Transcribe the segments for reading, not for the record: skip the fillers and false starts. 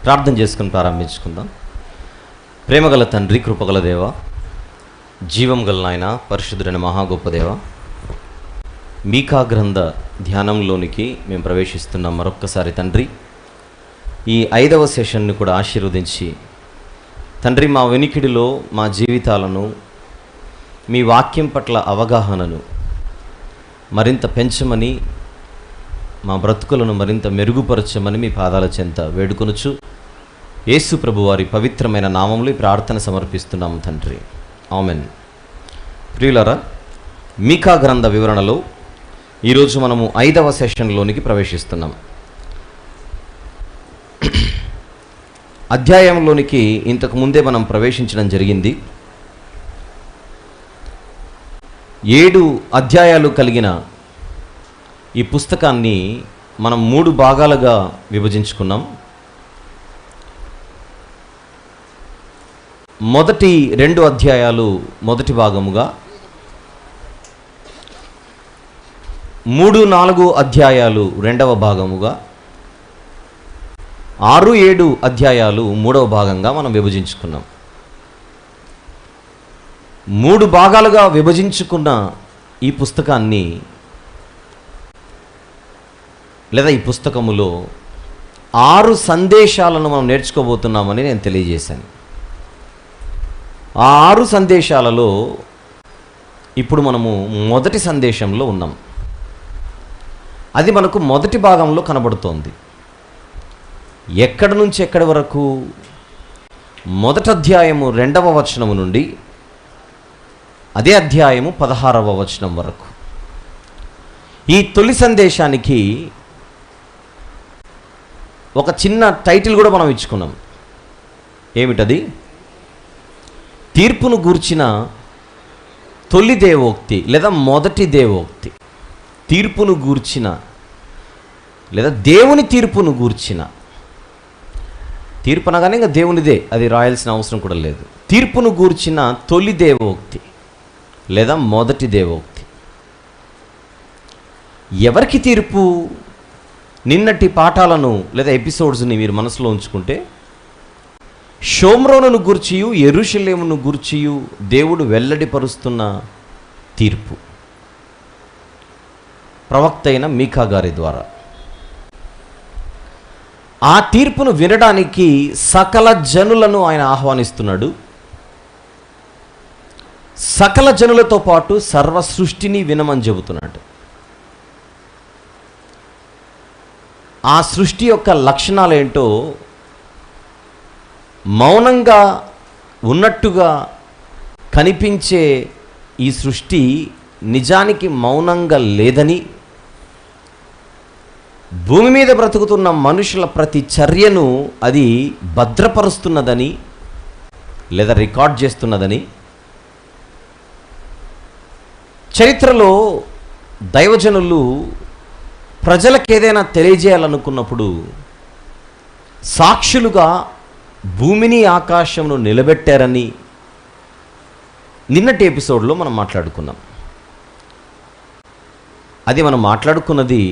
ప్రార్థన చేసుకుని ప్రారంభించుకుందాం. ప్రేమగల తండ్రి, కృపగల దేవ, జీవం గల నాయన, పరిశుద్ధుడైన మహాగొప్ప దేవ, మీకా గ్రంథ ధ్యానంలోనికి మేము ప్రవేశిస్తున్నాం. మరొక్కసారి తండ్రి, ఈ 5వ సెషన్ను కూడా ఆశీర్వదించి తండ్రి, మా వెనికిడిలో మా జీవితాలను, మీ వాక్యం పట్ల అవగాహనను మరింత పెంచమని, మా బ్రతుకులను మరింత మెరుగుపరచమని మీ పాదాల చెంత వేడుకొనుచు యేసు ప్రభు వారి పవిత్రమైన నామములో ఈ ప్రార్థన సమర్పిస్తున్నాము తండ్రి, ఆమెన్. ప్రియులారా, మీకా గ్రంథ వివరణలో ఈరోజు మనము 5వ సెషన్లోనికి ప్రవేశిస్తున్నాం. అధ్యాయంలోనికి ఇంతకు ముందే మనం ప్రవేశించడం జరిగింది. 7 అధ్యాయాలు కలిగిన ఈ పుస్తకాన్ని మనం 3 భాగాలుగా విభజించుకున్నాం. మొదటి 2 అధ్యాయాలు మొదటి భాగముగా, 3-4 అధ్యాయాలు రెండవ భాగముగా, 6-7 అధ్యాయాలు మూడవ భాగంగా మనం విభజించుకున్నాం. 3 భాగాలుగా విభజించుకున్న ఈ పుస్తకాన్ని లేదా ఈ పుస్తకములో 6 సందేశాలను మనం నేర్చుకోబోతున్నామని నేను తెలియజేశాను. ఆ 6 సందేశాలలో ఇప్పుడు మనము మొదటి సందేశంలో ఉన్నాం. అది మనకు మొదటి భాగంలో కనబడుతోంది. ఎక్కడి నుంచి ఎక్కడి వరకు? మొదటి అధ్యాయము 2వ వచనము నుండి అదే అధ్యాయము 16వ వచనం వరకు. ఈ తొలి సందేశానికి ఒక చిన్న టైటిల్ కూడా మనం ఇచ్చుకున్నాం. ఏమిటది? తీర్పును గూర్చిన తొలి దేవోక్తి లేదా మొదటి దేవోక్తి. తీర్పును గూర్చిన లేదా దేవుని తీర్పును గూర్చిన. తీర్పు అనగానే ఇంకా దేవునిదే, అది రాయాల్సిన అవసరం కూడా లేదు. తీర్పును గూర్చిన తొలి దేవోక్తి లేదా మొదటి దేవోక్తి. ఎవరికి తీర్పు? నిన్నటి పాఠాలను లేదా ఎపిసోడ్స్ని మీరు మనసులో ఉంచుకుంటే, షోమ్రోనును గూర్చియు యెరూషలేమును గూర్చియు దేవుడు వెల్లడిపరుస్తున్న తీర్పు ప్రవక్త అయిన మీకా గారి ద్వారా. ఆ తీర్పును వినడానికి సకల జనులను ఆయన ఆహ్వానిస్తున్నాడు. సకల జనులతో పాటు సర్వ సృష్టిని వినమని చెబుతున్నాడు. ఆ సృష్టి యొక్క లక్షణాలు ఏంటో, మౌనంగా ఉన్నట్టుగా కనిపించే ఈ సృష్టి నిజానికి మౌనంగా లేదని, భూమి మీద బ్రతుకుతున్న మనుషుల ప్రతి చర్యను అది భద్రపరుస్తున్నదని లేదా రికార్డ్ చేస్తున్నదని, చరిత్రలో దైవజనులు ప్రజలకు ఏదైనా తెలియజేయాలనుకున్నప్పుడు సాక్షులుగా భూమిని ఆకాశమును నిలబెట్టారని నిన్నటి ఎపిసోడ్లో మనం మాట్లాడుకున్నాం. అది మనం మాట్లాడుకున్నది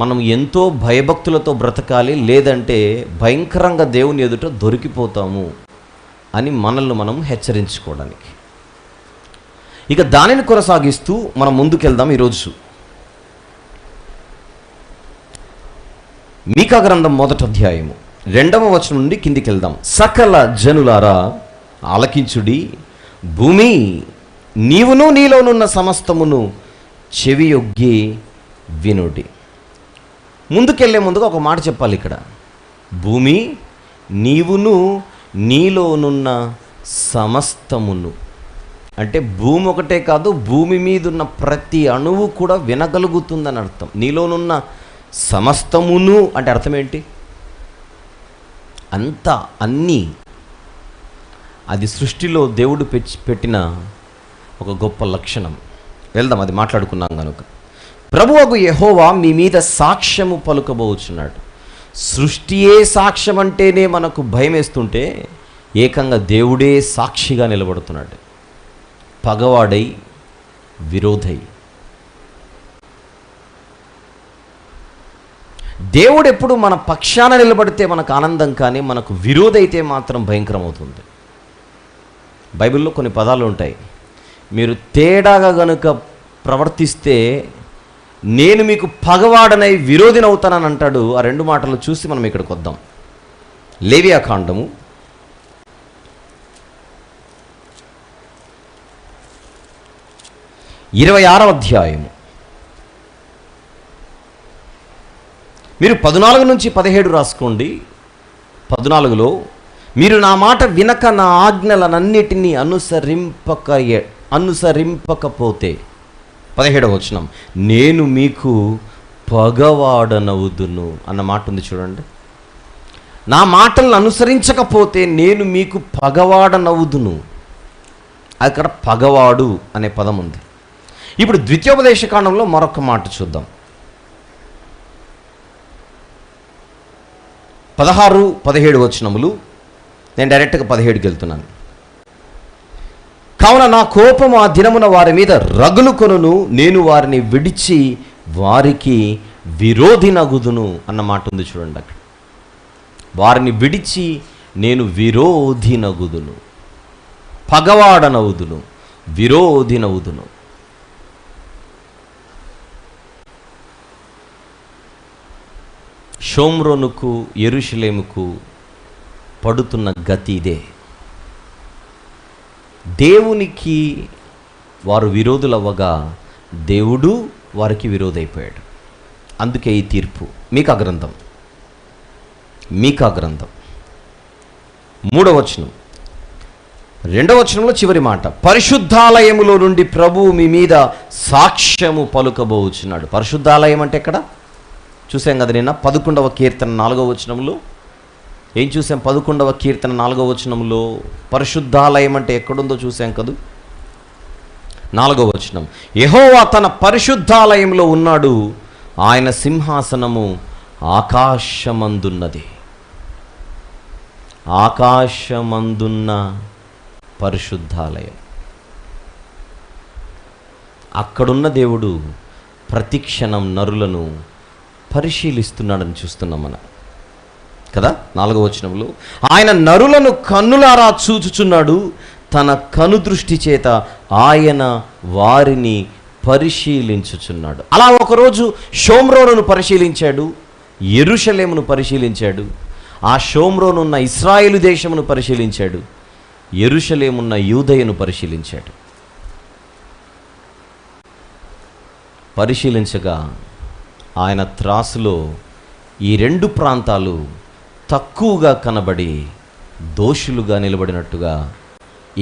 మనం ఎంతో భయభక్తులతో బ్రతకాలి, లేదంటే భయంకరంగా దేవుని ఎదుట దొరికిపోతాము అని మనల్ని మనం హెచ్చరించుకోవడానికి. ఇక దానిని కొనసాగిస్తూ మనం ముందుకెళ్దాం. ఈరోజు మీకా గ్రంథం మొదటి అధ్యాయము 2వ వచనం నుండి కిందికి వెళ్దాం. సకల జనులారా ఆలకించుడి, భూమి నీవును నీలోనున్న సమస్తమును చెవియొగ్గి వినుడి. ముందుకెళ్లే ముందుగా ఒక మాట చెప్పాలి ఇక్కడ. భూమి నీవును నీలోనున్న సమస్తమును అంటే భూమి ఒకటే కాదు, భూమి మీద ఉన్న ప్రతి అణువు కూడా వినగలుగుతుందని అర్థం. నీలోనున్న సమస్తమును అంటే అర్థం ఏంటి? అంతా, అన్నీ. అది సృష్టిలో దేవుడు పెట్టిన ఒక గొప్ప లక్షణం. వెళ్దాం, అది మాట్లాడుకున్నాం కనుక. ప్రభువగు యెహోవా మీ మీద సాక్ష్యము పలుకబోచున్నాడు. సృష్టియే సాక్ష్యం అంటేనే మనకు భయం వేస్తుంటే, ఏకంగా దేవుడే సాక్షిగా నిలబడుతున్నాడు. పగవాడై, విరోధై. దేవుడు ఎప్పుడు మన పక్షాన నిలబడితే మనకు ఆనందం, కానీ మనకు విరోధైతే మాత్రం భయంకరమవుతుంది. బైబిల్లో కొన్ని పదాలు ఉంటాయి, మీరు తేడాగా గనుక ప్రవర్తిస్తే నేను మీకు పగవాడనై విరోధినవుతానని అంటాడు. ఆ రెండు మాటలు చూసి మనం ఇక్కడికి వద్దాం. లేవియాకాండము 26వ అధ్యాయము. మీరు 14 నుంచి 17 రాసుకోండి. 14లో, మీరు నా మాట వినక నా ఆజ్ఞలనన్నిటినీ అనుసరింపకపోతే, 17వ వచనం, నేను మీకు పగవాడనవుదును అన్న మాట ఉంది చూడండి. నా మాటలను అనుసరించకపోతే నేను మీకు పగవాడనవుదును. అక్కడ పగవాడు అనే పదం ఉంది. ఇప్పుడు ద్వితీయోపదేశకాండంలో మరొక మాట చూద్దాం. 16, 17 వచనములు. నేను డైరెక్ట్గా 17కి వెళ్తున్నాను. కావున నా కోపము ఆ దినమున వారి మీద రగులు కొనును, నేను వారిని విడిచి వారికి విరోధినగుదును అన్న మాట ఉంది చూడండి. అక్కడ వారిని విడిచి నేను విరోధినగుదును, పగవాడనవుదును, విరోధినవుదును. షోమ్రోనుకు యెరూషలేముకు పడుతున్న గతి ఇదే. దేవునికి వారు విరోధులవ్వగా దేవుడు వారికి విరోధైపోయాడు. అందుకే ఈ తీర్పు. మీకా గ్రంథం 3వ వచనం, 2వ వచనంలో చివరి మాట, పరిశుద్ధాలయములో నుండి ప్రభువు మీ మీద సాక్ష్యము పలుకబోచున్నాడు. పరిశుద్ధాలయం అంటే ఎక్కడ చూసాం కదా నిన్న? 11వ కీర్తన 4వ వచనంలో ఏం చూసాం? 11వ కీర్తన 4వ వచనంలో పరిశుద్ధాలయం అంటే ఎక్కడుందో చూసాం కదా. 4వ వచనం, యెహోవా తన పరిశుద్ధాలయంలో ఉన్నాడు, ఆయన సింహాసనము ఆకాశమందున్నది. ఆకాశమందున్న పరిశుద్ధాలయం. అక్కడున్న దేవుడు ప్రతిక్షణం నరులను పరిశీలిస్తున్నాడని చూస్తున్నాం మనం కదా. 4వ వచనంలో, ఆయన నరులను కన్నులారా చూచుచున్నాడు, తన కనుదృష్టి చేత ఆయన వారిని పరిశీలించుచున్నాడు. అలా ఒకరోజు షోమ్రోనును పరిశీలించాడు, యెరూషలేమును పరిశీలించాడు, ఆ షోమ్రోనున్న ఇశ్రాయేలు దేశమును పరిశీలించాడు, యెరూషలేమున్న యూదయను పరిశీలించాడు. పరిశీలించగా ఆయన త్రాసులో ఈ 2 ప్రాంతాలు తక్కువగా కనబడి దోషులుగా నిలబడినట్టుగా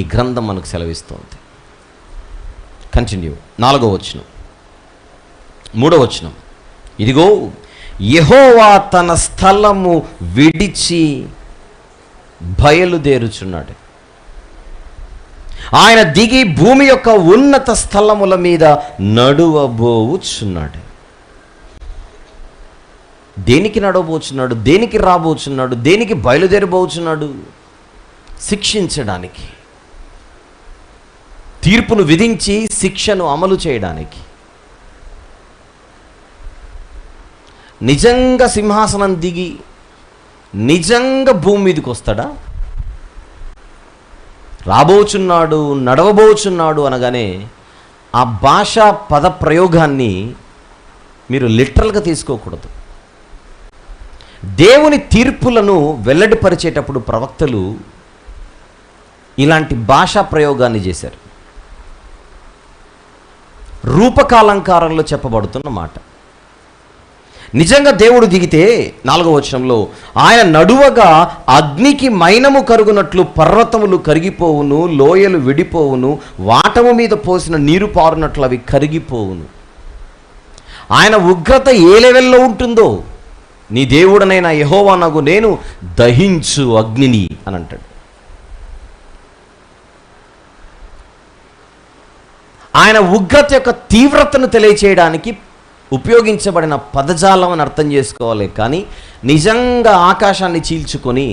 ఈ గ్రంథం మనకు సెలవిస్తోంది. కంటిన్యూ. 4వ వచనం, 3వ వచనం, ఇదిగో యెహోవా తన స్థలము విడిచి బయలుదేరుచున్నాడు, ఆయన దిగి భూమి యొక్క ఉన్నత స్థలముల మీద నడువబోచున్నాడు. దేనికి నడవబోచున్నాడు? దేనికి రాబోచున్నాడు? దేనికి బయలుదేరబోచున్నాడు? శిక్షించడానికి, తీర్పును విధించి శిక్షను అమలు చేయడానికి. నిజంగా సింహాసనం దిగి నిజంగా భూమి మీదకి వస్తాడా? రాబోచున్నాడు, నడవబోచున్నాడు అనగానే ఆ భాషా పద ప్రయోగాన్ని మీరు లిటరల్గా తీసుకోకూడదు. దేవుని తీర్పులను వెల్లడిపరిచేటప్పుడు ప్రవక్తలు ఇలాంటి భాషా ప్రయోగాన్ని చేశారు. రూపకాలంకారంలో చెప్పబడుతున్న మాట. నిజంగా దేవుడు దిగితే 4వ వచనంలో, ఆయన నడువగా అగ్నికి మైనము కరుగునట్లు పర్వతములు కరిగిపోవును, లోయలు విడిపోవును, వాటము మీద పోసిన నీరు పారునట్లు అవి కరిగిపోవును. ఆయన ఉగ్రత ఏ లెవెల్లో ఉంటుందో నీ దేవుడనైనా యెహోవానగు నేను దహించు అగ్నిని అని అంటాడు. ఆయన ఉగ్రత యొక్క తీవ్రతను తెలియచేయడానికి ఉపయోగించబడిన పదజాలం అని అర్థం చేసుకోవాలి. కానీ నిజంగా ఆకాశాన్ని చీల్చుకొని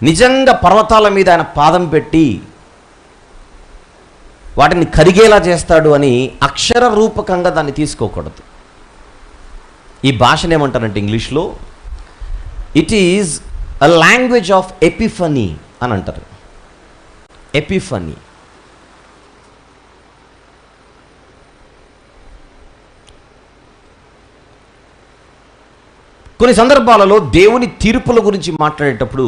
నిజంగా పర్వతాల మీద ఆయన పాదం పెట్టి వాటిని కరిగేలా చేస్తాడు అని అక్షర రూపకంగా దాన్ని తీసుకోకూడదు. ఈ భాషను ఏమంటారంటే ఇంగ్లీష్లో it is a language of Epiphany అని అంటారు. ఎపిఫనీ. కొన్ని సందర్భాలలో దేవుని తీర్పుల గురించి మాట్లాడేటప్పుడు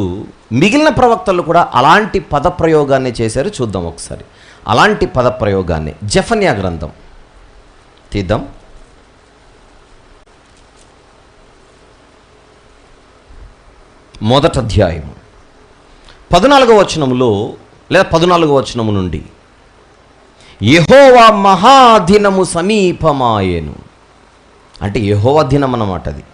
మిగిలిన ప్రవక్తలు కూడా అలాంటి పదప్రయోగాన్ని చేశారు. చూద్దాం ఒకసారి అలాంటి పదప్రయోగాన్ని. జెఫన్యా గ్రంథం తీద్దాం. మొదటి అధ్యాయం 14వ వచనములో లేదా 14వ వచనము నుండి యెహోవా మహాదినము సమీపమాయెను. అంటే యెహోవా దినం అన్నమాట. అది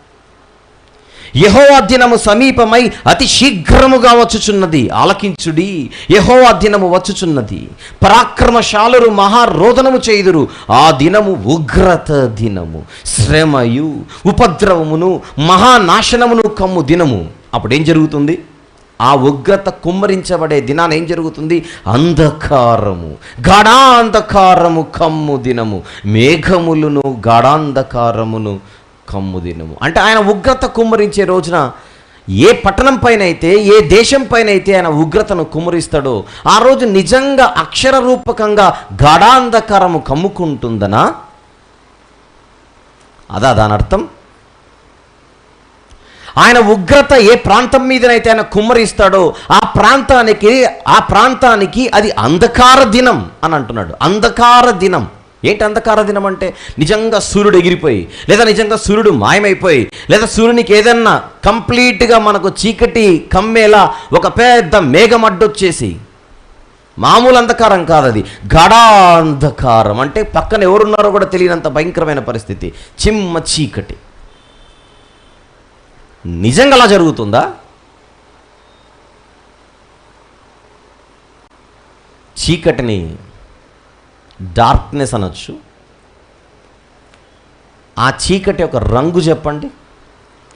యెహోవా దినము సమీపమై అతి శీఘ్రముగా వచ్చుచున్నది. ఆలకించుడి, యెహోవా దినము వచ్చుచున్నది. పరాక్రమశాలురు మహారోదనము చేయుదురు. ఆ దినము ఉగ్రత దినము, శ్రమయు ఉపద్రవమును మహానాశనమును కమ్ము దినము. అప్పుడు ఏం జరుగుతుంది? ఆ ఉగ్రత కుమ్మరించబడే దినాన ఏం జరుగుతుంది? అంధకారము, గాఢాంధకారము కమ్ము దినము, మేఘములను గాఢాంధకారమును కమ్ము దినము. అంటే ఆయన ఉగ్రత కుమ్మరించే రోజున ఏ పట్టణం పైన అయితే, ఏ దేశం పైన అయితే ఆయన ఉగ్రతను కుమ్మరిస్తాడో ఆ రోజు నిజంగా అక్షర రూపకంగా గాఢాంధకారము కమ్ముకుంటుందనా? అదా దాని అర్థం? ఆయన ఉగ్రత ఏ ప్రాంతం మీదనైతే ఆయన కుమ్మరిస్తాడో ఆ ప్రాంతానికి అది అంధకార దినం అని అంటున్నాడు. అంధకార దినం. ఏంటి అంధకార దినం అంటే? నిజంగా సూర్యుడు ఎగిరిపోయి, లేదా నిజంగా సూర్యుడు మాయమైపోయి, లేదా సూర్యునికి ఏదన్నా కంప్లీట్గా మనకు చీకటి కమ్మేలా ఒక పెద్ద మేఘం అడ్డొచ్చేసి, మామూలు అంధకారం కాదు అది, గాఢాంధకారం. అంటే పక్కన ఎవరున్నారో కూడా తెలియనంత భయంకరమైన పరిస్థితి, చిమ్మ చీకటి. నిజంగా అలా జరుగుతుందా? చీకటిని డార్క్నెస్ అనొచ్చు. ఆ చీకటి ఒక రంగు చెప్పండి.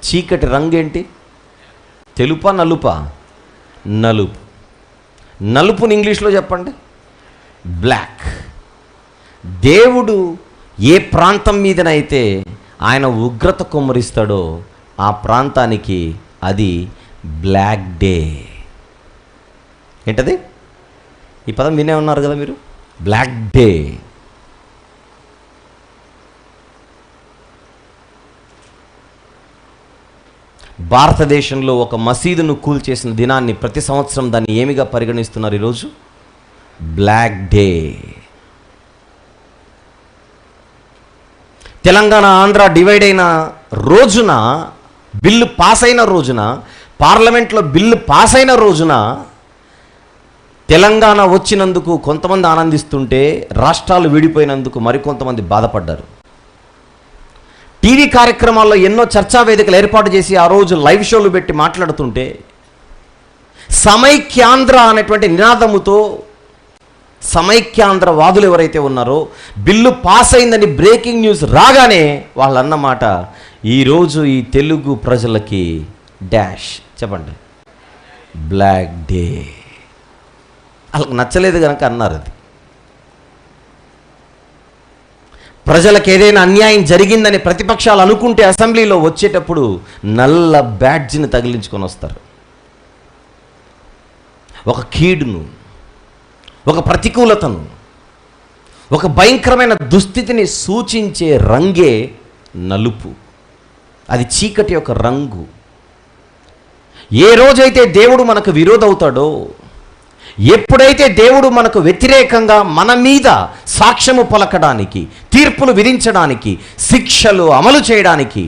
చీకటి రంగు ఏంటి? తెలుపా నలుపా? నలుపు. నలుపుని ఇంగ్లీష్లో చెప్పండి, బ్లాక్. దేవుడు ఏ ప్రాంతం మీదనైతే ఆయన ఉగ్రత కుమ్మరిస్తాడో ఆ ప్రాంతానికి అది బ్లాక్ డే. ఏంటది? ఈ పదం వినే ఉన్నారు కదా మీరు, బ్లాక్ డే. భారతదేశంలో ఒక మసీదును కూల్చేసిన దినాన్ని ప్రతి సంవత్సరం దాన్ని ఏమిగా పరిగణిస్తున్నారు ఈరోజు? Black day. Telangana Andhra divide అయిన రోజున, బిల్లు పాస్ అయిన రోజున, పార్లమెంట్లో బిల్లు పాస్ అయిన రోజున తెలంగాణ వచ్చినందుకు కొంతమంది ఆనందిస్తుంటే రాష్ట్రాలు విడిపోయినందుకు మరికొంతమంది బాధపడ్డారు. టీవీ కార్యక్రమాల్లో ఎన్నో చర్చా వేదికలు ఏర్పాటు చేసి ఆ రోజు లైవ్ షోలు పెట్టి మాట్లాడుతుంటే సమైక్యాంధ్ర అనేటువంటి నినాదముతో సమైక్యాంధ్ర వాదులు ఎవరైతే ఉన్నారో బిల్లు పాస్ అయిందని బ్రేకింగ్ న్యూస్ రాగానే వాళ్ళు అన్నమాట, ఈరోజు ఈ తెలుగు ప్రజలకి డాష్ చెప్పండి, బ్లాక్ డే. వాళ్ళకి నచ్చలేదు కనుక అన్నారు. అది ప్రజలకు ఏదైనా అన్యాయం జరిగిందని ప్రతిపక్షాలు అనుకుంటే అసెంబ్లీలో వచ్చేటప్పుడు నల్ల బ్యాడ్జిని తగిలించుకొని వస్తారు. ఒక కీడును, ఒక ప్రతికూలతను, ఒక భయంకరమైన దుస్థితిని సూచించే రంగే నలుపు. అది చీకటి యొక్క రంగు. ఏ రోజైతే దేవుడు మనకు విరోధవుతాడో, ఎప్పుడైతే దేవుడు మనకు వ్యతిరేకంగా మన మీద సాక్ష్యము పలకడానికి, తీర్పులు విధించడానికి, శిక్షలు అమలు చేయడానికి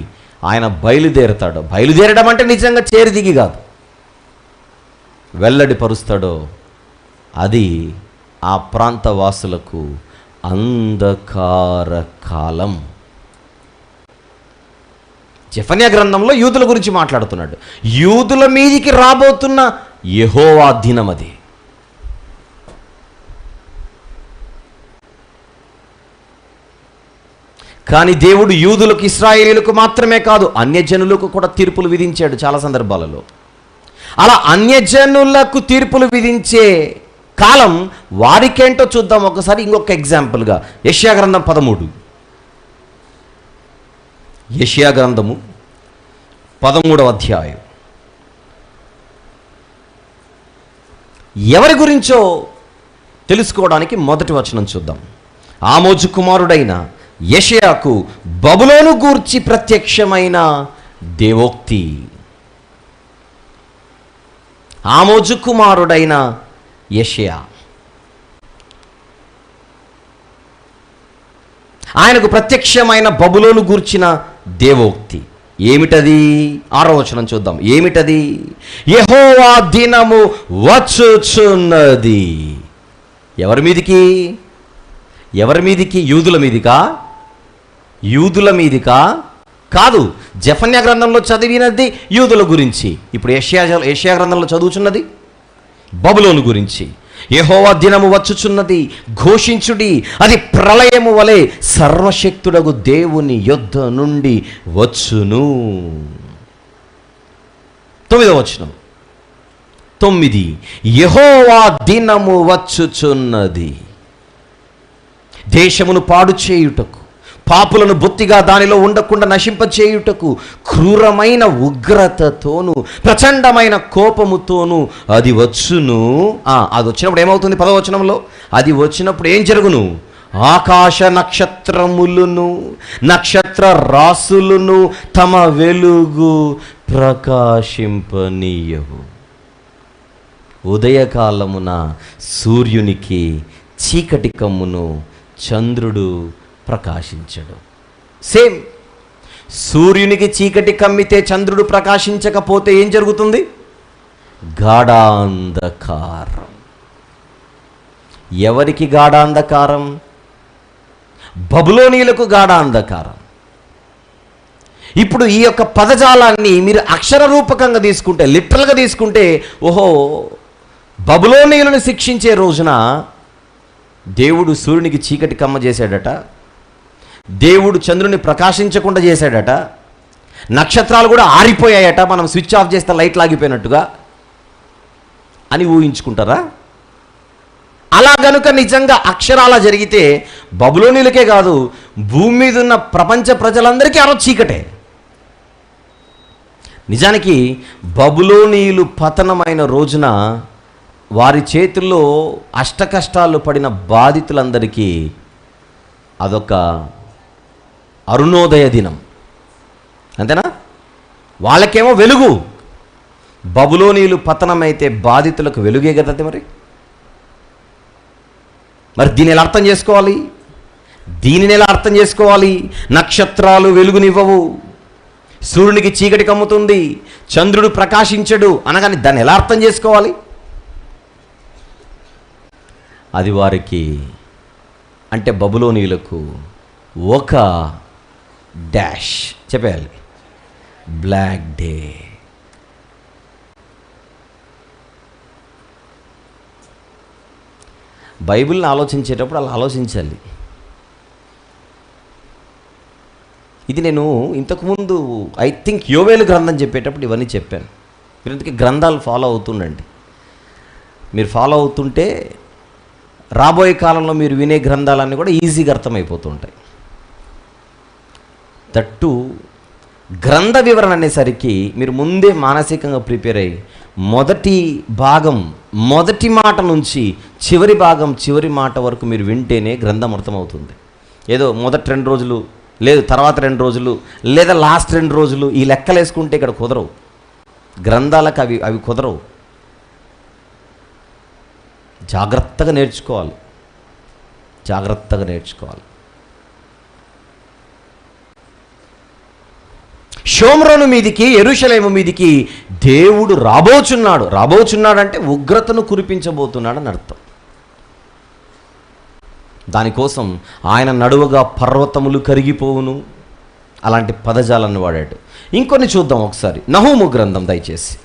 ఆయన బయలుదేరతాడో, బయలుదేరడం అంటే నిజంగా చేరిదిగి కాదు, వెల్లడిపరుస్తాడో, అది ఆ ప్రాంత వాసులకు అంధకార కాలం. జెఫన్యా గ్రంథంలో యూదుల గురించి మాట్లాడుతున్నాడు. యూదుల మీదికి రాబోతున్న యెహోవా దినం అది. కానీ దేవుడు యూదులకు, ఇశ్రాయేలీయులకు మాత్రమే కాదు అన్యజనులకు కూడా తీర్పులు విధించాడు చాలా సందర్భాలలో. అలా అన్యజనులకు తీర్పులు విధించే కాలం వారికేంటో చూద్దాం ఒకసారి. ఇంకొక ఎగ్జాంపుల్గా యెషయా గ్రంథం 13. యెషయా గ్రంథము 13వ అధ్యాయం. ఎవరి గురించో తెలుసుకోవడానికి మొదటి వచనం చూద్దాం. ఆమోజు కుమారుడైన యెషయాకు బబులోను గూర్చి ప్రత్యక్షమైన దేవోక్తి. ఆమోజు కుమారుడైన యెషయా, ఆయనకు ప్రత్యక్షమైన బబులోను గూర్చిన దేవోక్తి ఏమిటది? 6వ వచనం చూద్దాం. ఏమిటది? యెహోవా దినము వచ్చుచున్నది. ఎవరి మీదికి? ఎవరి మీదికి? యూదుల మీదికా? యూదుల మీదికా? కాదు. జెఫన్యా గ్రంథంలో చదివినది యూదుల గురించి. ఇప్పుడు యెషయా గ్రంథంలో చదువుచున్నది బబులోను గురించి. యెహోవా దినము వచ్చుచున్నది, ఘోషించుడి, అది ప్రళయము వలె సర్వశక్తుడగు దేవుని యొద్ద నుండి వచ్చును. 9వ వచనం. 9 యెహోవా దినము వచ్చుచున్నది, దేశమును పాడు చేయుటకు, పాపులను బొత్తిగా దానిలో ఉండకుండా నశింపచేయుటకు, క్రూరమైన ఉగ్రతతోను ప్రచండమైన కోపముతోను అది వచ్చును. అది వచ్చినప్పుడు ఏమవుతుంది? 10వ వచనంలో అది వచ్చినప్పుడు ఏం జరుగును? ఆకాశ నక్షత్రములను నక్షత్ర రాసులను తమ వెలుగు ప్రకాశింపనీయవు. ఉదయకాలమున సూర్యునికి చీకటి కమ్మును, చంద్రుడు ప్రకాశించడు. సేమ్, సూర్యునికి చీకటి కమ్మితే చంద్రుడు ప్రకాశించకపోతే ఏం జరుగుతుంది? గాఢాంధకారం. ఎవరికి గాఢాంధకారం? బబులోనీయులకు గాఢాంధకారం. ఇప్పుడు ఈ యొక్క పదజాలాన్ని మీరు అక్షర రూపకంగా తీసుకుంటే, లిటరల్గా తీసుకుంటే, ఓహో, బబులోనీయులను శిక్షించే రోజున దేవుడు సూర్యునికి చీకటి కమ్మ చేశాడట, దేవుడు చంద్రుని ప్రకాశించకుండా చేశాడట, నక్షత్రాలు కూడా ఆరిపోయాయట, మనం స్విచ్ ఆఫ్ చేస్తే లైట్ లాగిపోయినట్టుగా అని ఊహించుకుంటారా? అలా గనుక నిజంగా అక్షరాలా జరిగితే బబులోనీలకే కాదు, భూమి మీద ఉన్న ప్రపంచ ప్రజలందరికీ ఆ రోజు చీకటే. నిజానికి బబులోనీయులు పతనమైన రోజున వారి చేతుల్లో అష్టకష్టాలు పడిన బాధితులందరికీ అదొక అరుణోదయ దినం. అంతేనా? వాళ్ళకేమో వెలుగు. బబులోనీయులు పతనమైతే బాధితులకు వెలుగే కదా. మరి దీన్ని ఎలా అర్థం చేసుకోవాలి? దీనిని ఎలా అర్థం చేసుకోవాలి? నక్షత్రాలు వెలుగునివ్వవు, సూర్యునికి చీకటి కమ్ముతుంది, చంద్రుడు ప్రకాశించడు అనగానే దాన్ని ఎలా అర్థం చేసుకోవాలి? అది వారికి అంటే బబులోనీయులకు ఒక డాష్ చెప్పేయాలి, బ్లాక్ డే. బైబిల్ని ఆలోచించేటప్పుడు అలా ఆలోచించాలి. ఇది నేను ఇంతకుముందు ఐ థింక్ యోవేలు గ్రంథం చెప్పేటప్పుడు ఇవన్నీ చెప్పాను. మీరు ఇంతకీ గ్రంథాలు ఫాలో అవుతుండండి. మీరు ఫాలో అవుతుంటే రాబోయే కాలంలో మీరు వినే గ్రంథాలన్నీ కూడా ఈజీగా అర్థమైపోతుంటాయి. దట్టు గ్రంథ వివరణ అనేసరికి మీరు ముందే మానసికంగా ప్రిపేర్ అయ్యి మొదటి భాగం మొదటి మాట నుంచి చివరి భాగం చివరి మాట వరకు మీరు వింటేనే గ్రంథం అర్థమవుతుంది. ఏదో మొదటి 2 రోజులు లేదు, తర్వాత 2 రోజులు లేదా లాస్ట్ 2 రోజులు ఈ లెక్కలు వేసుకుంటే ఇక్కడ కుదరవు. గ్రంథాలకు అవి కుదరవు. జాగ్రత్తగా నేర్చుకోవాలి, జాగ్రత్తగా నేర్చుకోవాలి. షోమ్రోను మీదికి, యెరూషలేము మీదికి దేవుడు రాబోచున్నాడంటే ఉగ్రతను కురిపించబోతున్నాడని అర్థం. దానికోసం ఆయన నడువగా పర్వతములు కరిగిపోవును అలాంటి పదజాలాన్ని వాడాడు. ఇంకొన్ని చూద్దాం ఒకసారి. నహూము గ్రంథం దయచేసి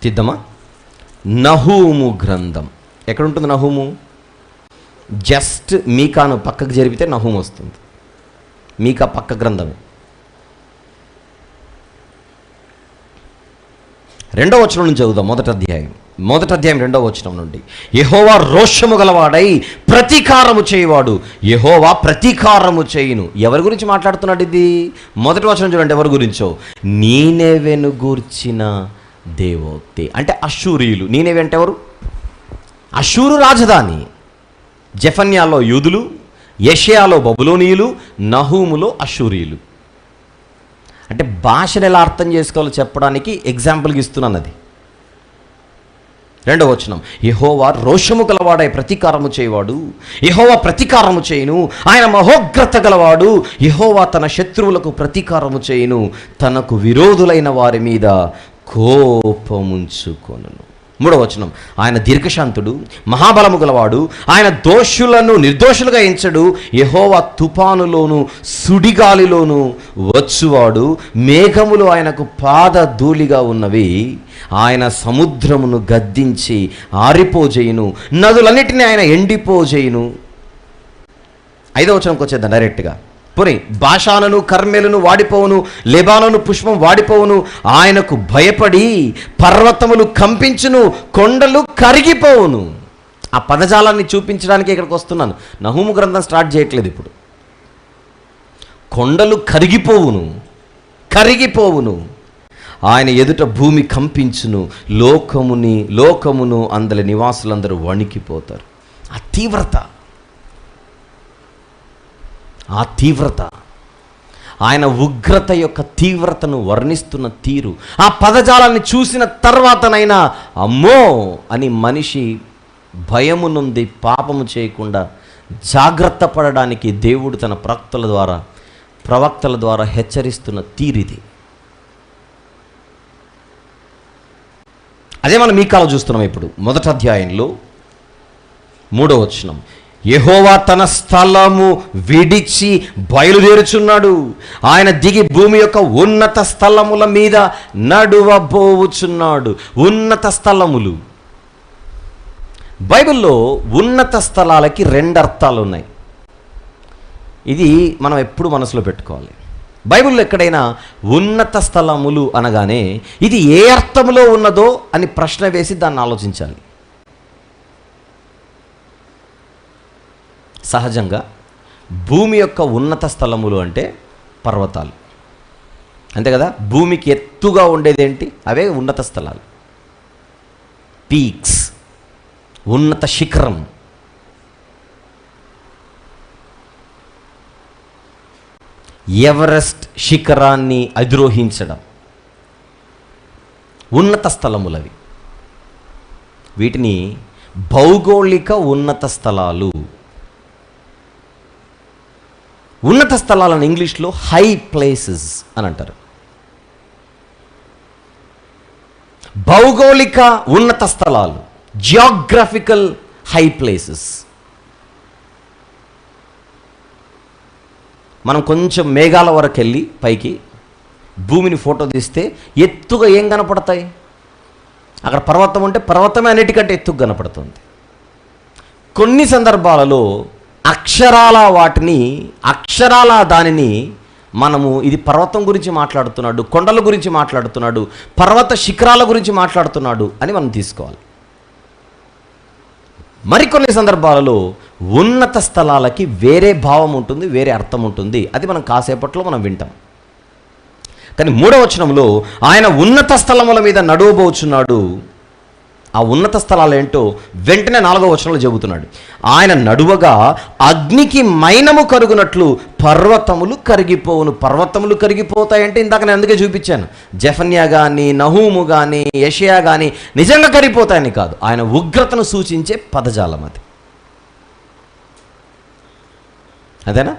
తీద్దామా? నహూము గ్రంథం ఎక్కడుంటుంది? నహూము జస్ట్ మీకాను పక్కకు జరిపితే నహూము వస్తుంది. మీకా పక్క గ్రంథమే. 2వ వచనం నుంచి చదువుదాం. మొదటి అధ్యాయం మొదటి అధ్యాయం 2వ వచనం నుండి, యెహోవా రోషము గలవాడై ప్రతీకారము చేయవాడు, యెహోవా ప్రతీకారము చేయును. ఎవరి గురించి మాట్లాడుతున్నాడు ఇది? మొదటి వచనం చూడండి, ఎవరి గురించో, నీనెవెను గూర్చిన దేవోక్తి. అంటే అష్షూరీయులు. నీనెవె అంటే ఎవరు? అష్షూరు రాజధాని. జెఫన్యాలో యూదులు, యెషయాలో బబులోనీయులు, నహూములో అష్షూరీయులు. అంటే భాషను ఎలా అర్థం చేసుకోవాలో చెప్పడానికి ఎగ్జాంపుల్గా ఇస్తున్నాను. అది 2వ వచనం, యెహోవా రోషము గలవాడై ప్రతీకారము చేయవాడు, యెహోవా ప్రతీకారము చేయును, ఆయన మహోగ్రత గలవాడు, యెహోవా తన శత్రువులకు ప్రతీకారము చేయును, తనకు విరోధులైన వారి మీద కోపముంచుకొనును. 3వ వచనం, ఆయన దీర్ఘశాంతుడు, మహాబలము గలవాడు, ఆయన దోషులను నిర్దోషులుగా ఎంచడు, యెహోవా తుఫానులోను సుడిగాలిలోను వచ్చువాడు, మేఘములు ఆయనకు పాదధూళిగా ఉన్నవి, ఆయన సముద్రమును గద్దించి ఆరిపోజేయును, నదులన్నిటినీ ఆయన ఎండిపోజేయును. 5వ వచనంకి వచ్చేద్దాం డైరెక్ట్గా. పోనీ, బాషానును కర్మెలును వాడిపోవును, లెబానోను పుష్పం వాడిపోవును, ఆయనకు భయపడి పర్వతములు కంపించును, కొండలు కరిగిపోవును. ఆ పదజాలాన్ని చూపించడానికి ఇక్కడికి వస్తున్నాను. నహూము గ్రంథం స్టార్ట్ చేయట్లేదు ఇప్పుడు. కొండలు కరిగిపోవును, కరిగిపోవును, ఆయన ఎదుట భూమి కంపించును, లోకమును అందరి నివాసులందరూ వణికిపోతారు. ఆ తీవ్రత, ఆయన ఉగ్రత యొక్క తీవ్రతను వర్ణిస్తున్న తీరు, ఆ పదజాలాన్ని చూసిన తర్వాతనైనా అమ్మో అని మనిషి భయము నుండి పాపము చేయకుండా జాగ్రత్త పడడానికి దేవుడు తన ప్రవక్తల ద్వారా హెచ్చరిస్తున్న తీరిది. అదే మనం మీకాలో చూస్తున్నాం ఇప్పుడు. మొదటి అధ్యాయంలో 3వ వచనం, యెహోవా తన స్థలము విడిచి బయలుదేరుచున్నాడు, ఆయన దిగి భూమి యొక్క ఉన్నత స్థలముల మీద నడువబోవుచున్నాడు. ఉన్నత స్థలములు, బైబిల్లో ఉన్నత స్థలాలకి 2 అర్థాలు ఉన్నాయి. ఇది మనం ఎప్పుడు మనసులో పెట్టుకోవాలి. బైబిల్లో ఎక్కడైనా ఉన్నత స్థలములు అనగానే ఇది ఏ అర్థంలో ఉన్నదో అని ప్రశ్న వేసి దాన్ని ఆలోచించాలి. సహజంగా భూమి యొక్క ఉన్నత స్థలములు అంటే పర్వతాలు, అంతే కదా. భూమికి ఎత్తుగా ఉండేదేంటి? అవే ఉన్నత స్థలాలు, పీక్స్, ఉన్నత శిఖరం. ఎవరెస్ట్ శిఖరాన్ని అధిరోహించడం ఉన్నత స్థలములవి. వీటిని భౌగోళిక ఉన్నత స్థలాలు. ఉన్నత స్థలాలను ఇంగ్లీష్లో హై ప్లేసెస్ అని అంటారు. భౌగోళిక ఉన్నత స్థలాలు, జియోగ్రఫికల్ హై ప్లేసెస్. మనం కొంచెం మేఘాల వరకు వెళ్ళి పైకి భూమిని ఫోటో తీస్తే ఎత్తుగా ఏం కనపడతాయి? అక్కడ పర్వతం ఉంటే పర్వతమే అన్నిటికంటే ఎత్తుగా కనపడుతుంది. కొన్ని సందర్భాలలో అక్షరాల దానిని మనము ఇది పర్వతం గురించి మాట్లాడుతున్నాడు, కొండల గురించి మాట్లాడుతున్నాడు, పర్వత శిఖరాల గురించి మాట్లాడుతున్నాడు అని మనం తీసుకోవాలి. మరికొన్ని సందర్భాలలో ఉన్నత స్థలాలకి వేరే భావం ఉంటుంది, వేరే అర్థం ఉంటుంది. అది మనం కాసేపట్లో మనం వింటాం. కానీ 3వ వచనంలో ఆయన ఉన్నత స్థలముల మీద నడువబోచున్నాడు. ఆ ఉన్నత స్థలాలు ఏంటో వెంటనే 4వ వచనంలో చెబుతున్నాడు. ఆయన నడువగా అగ్నికి మైనము కరుగునట్లు పర్వతములు కరిగిపోవును. పర్వతములు కరిగిపోతాయంటే ఇందాక నేను అందుకే చూపించాను. జెఫన్యా కానీ, నహూము కానీ, యెషయా కానీ నిజంగా కరిగిపోతాయని కాదు, ఆయన ఉగ్రతను సూచించే పదజాలం అది. అదేనా?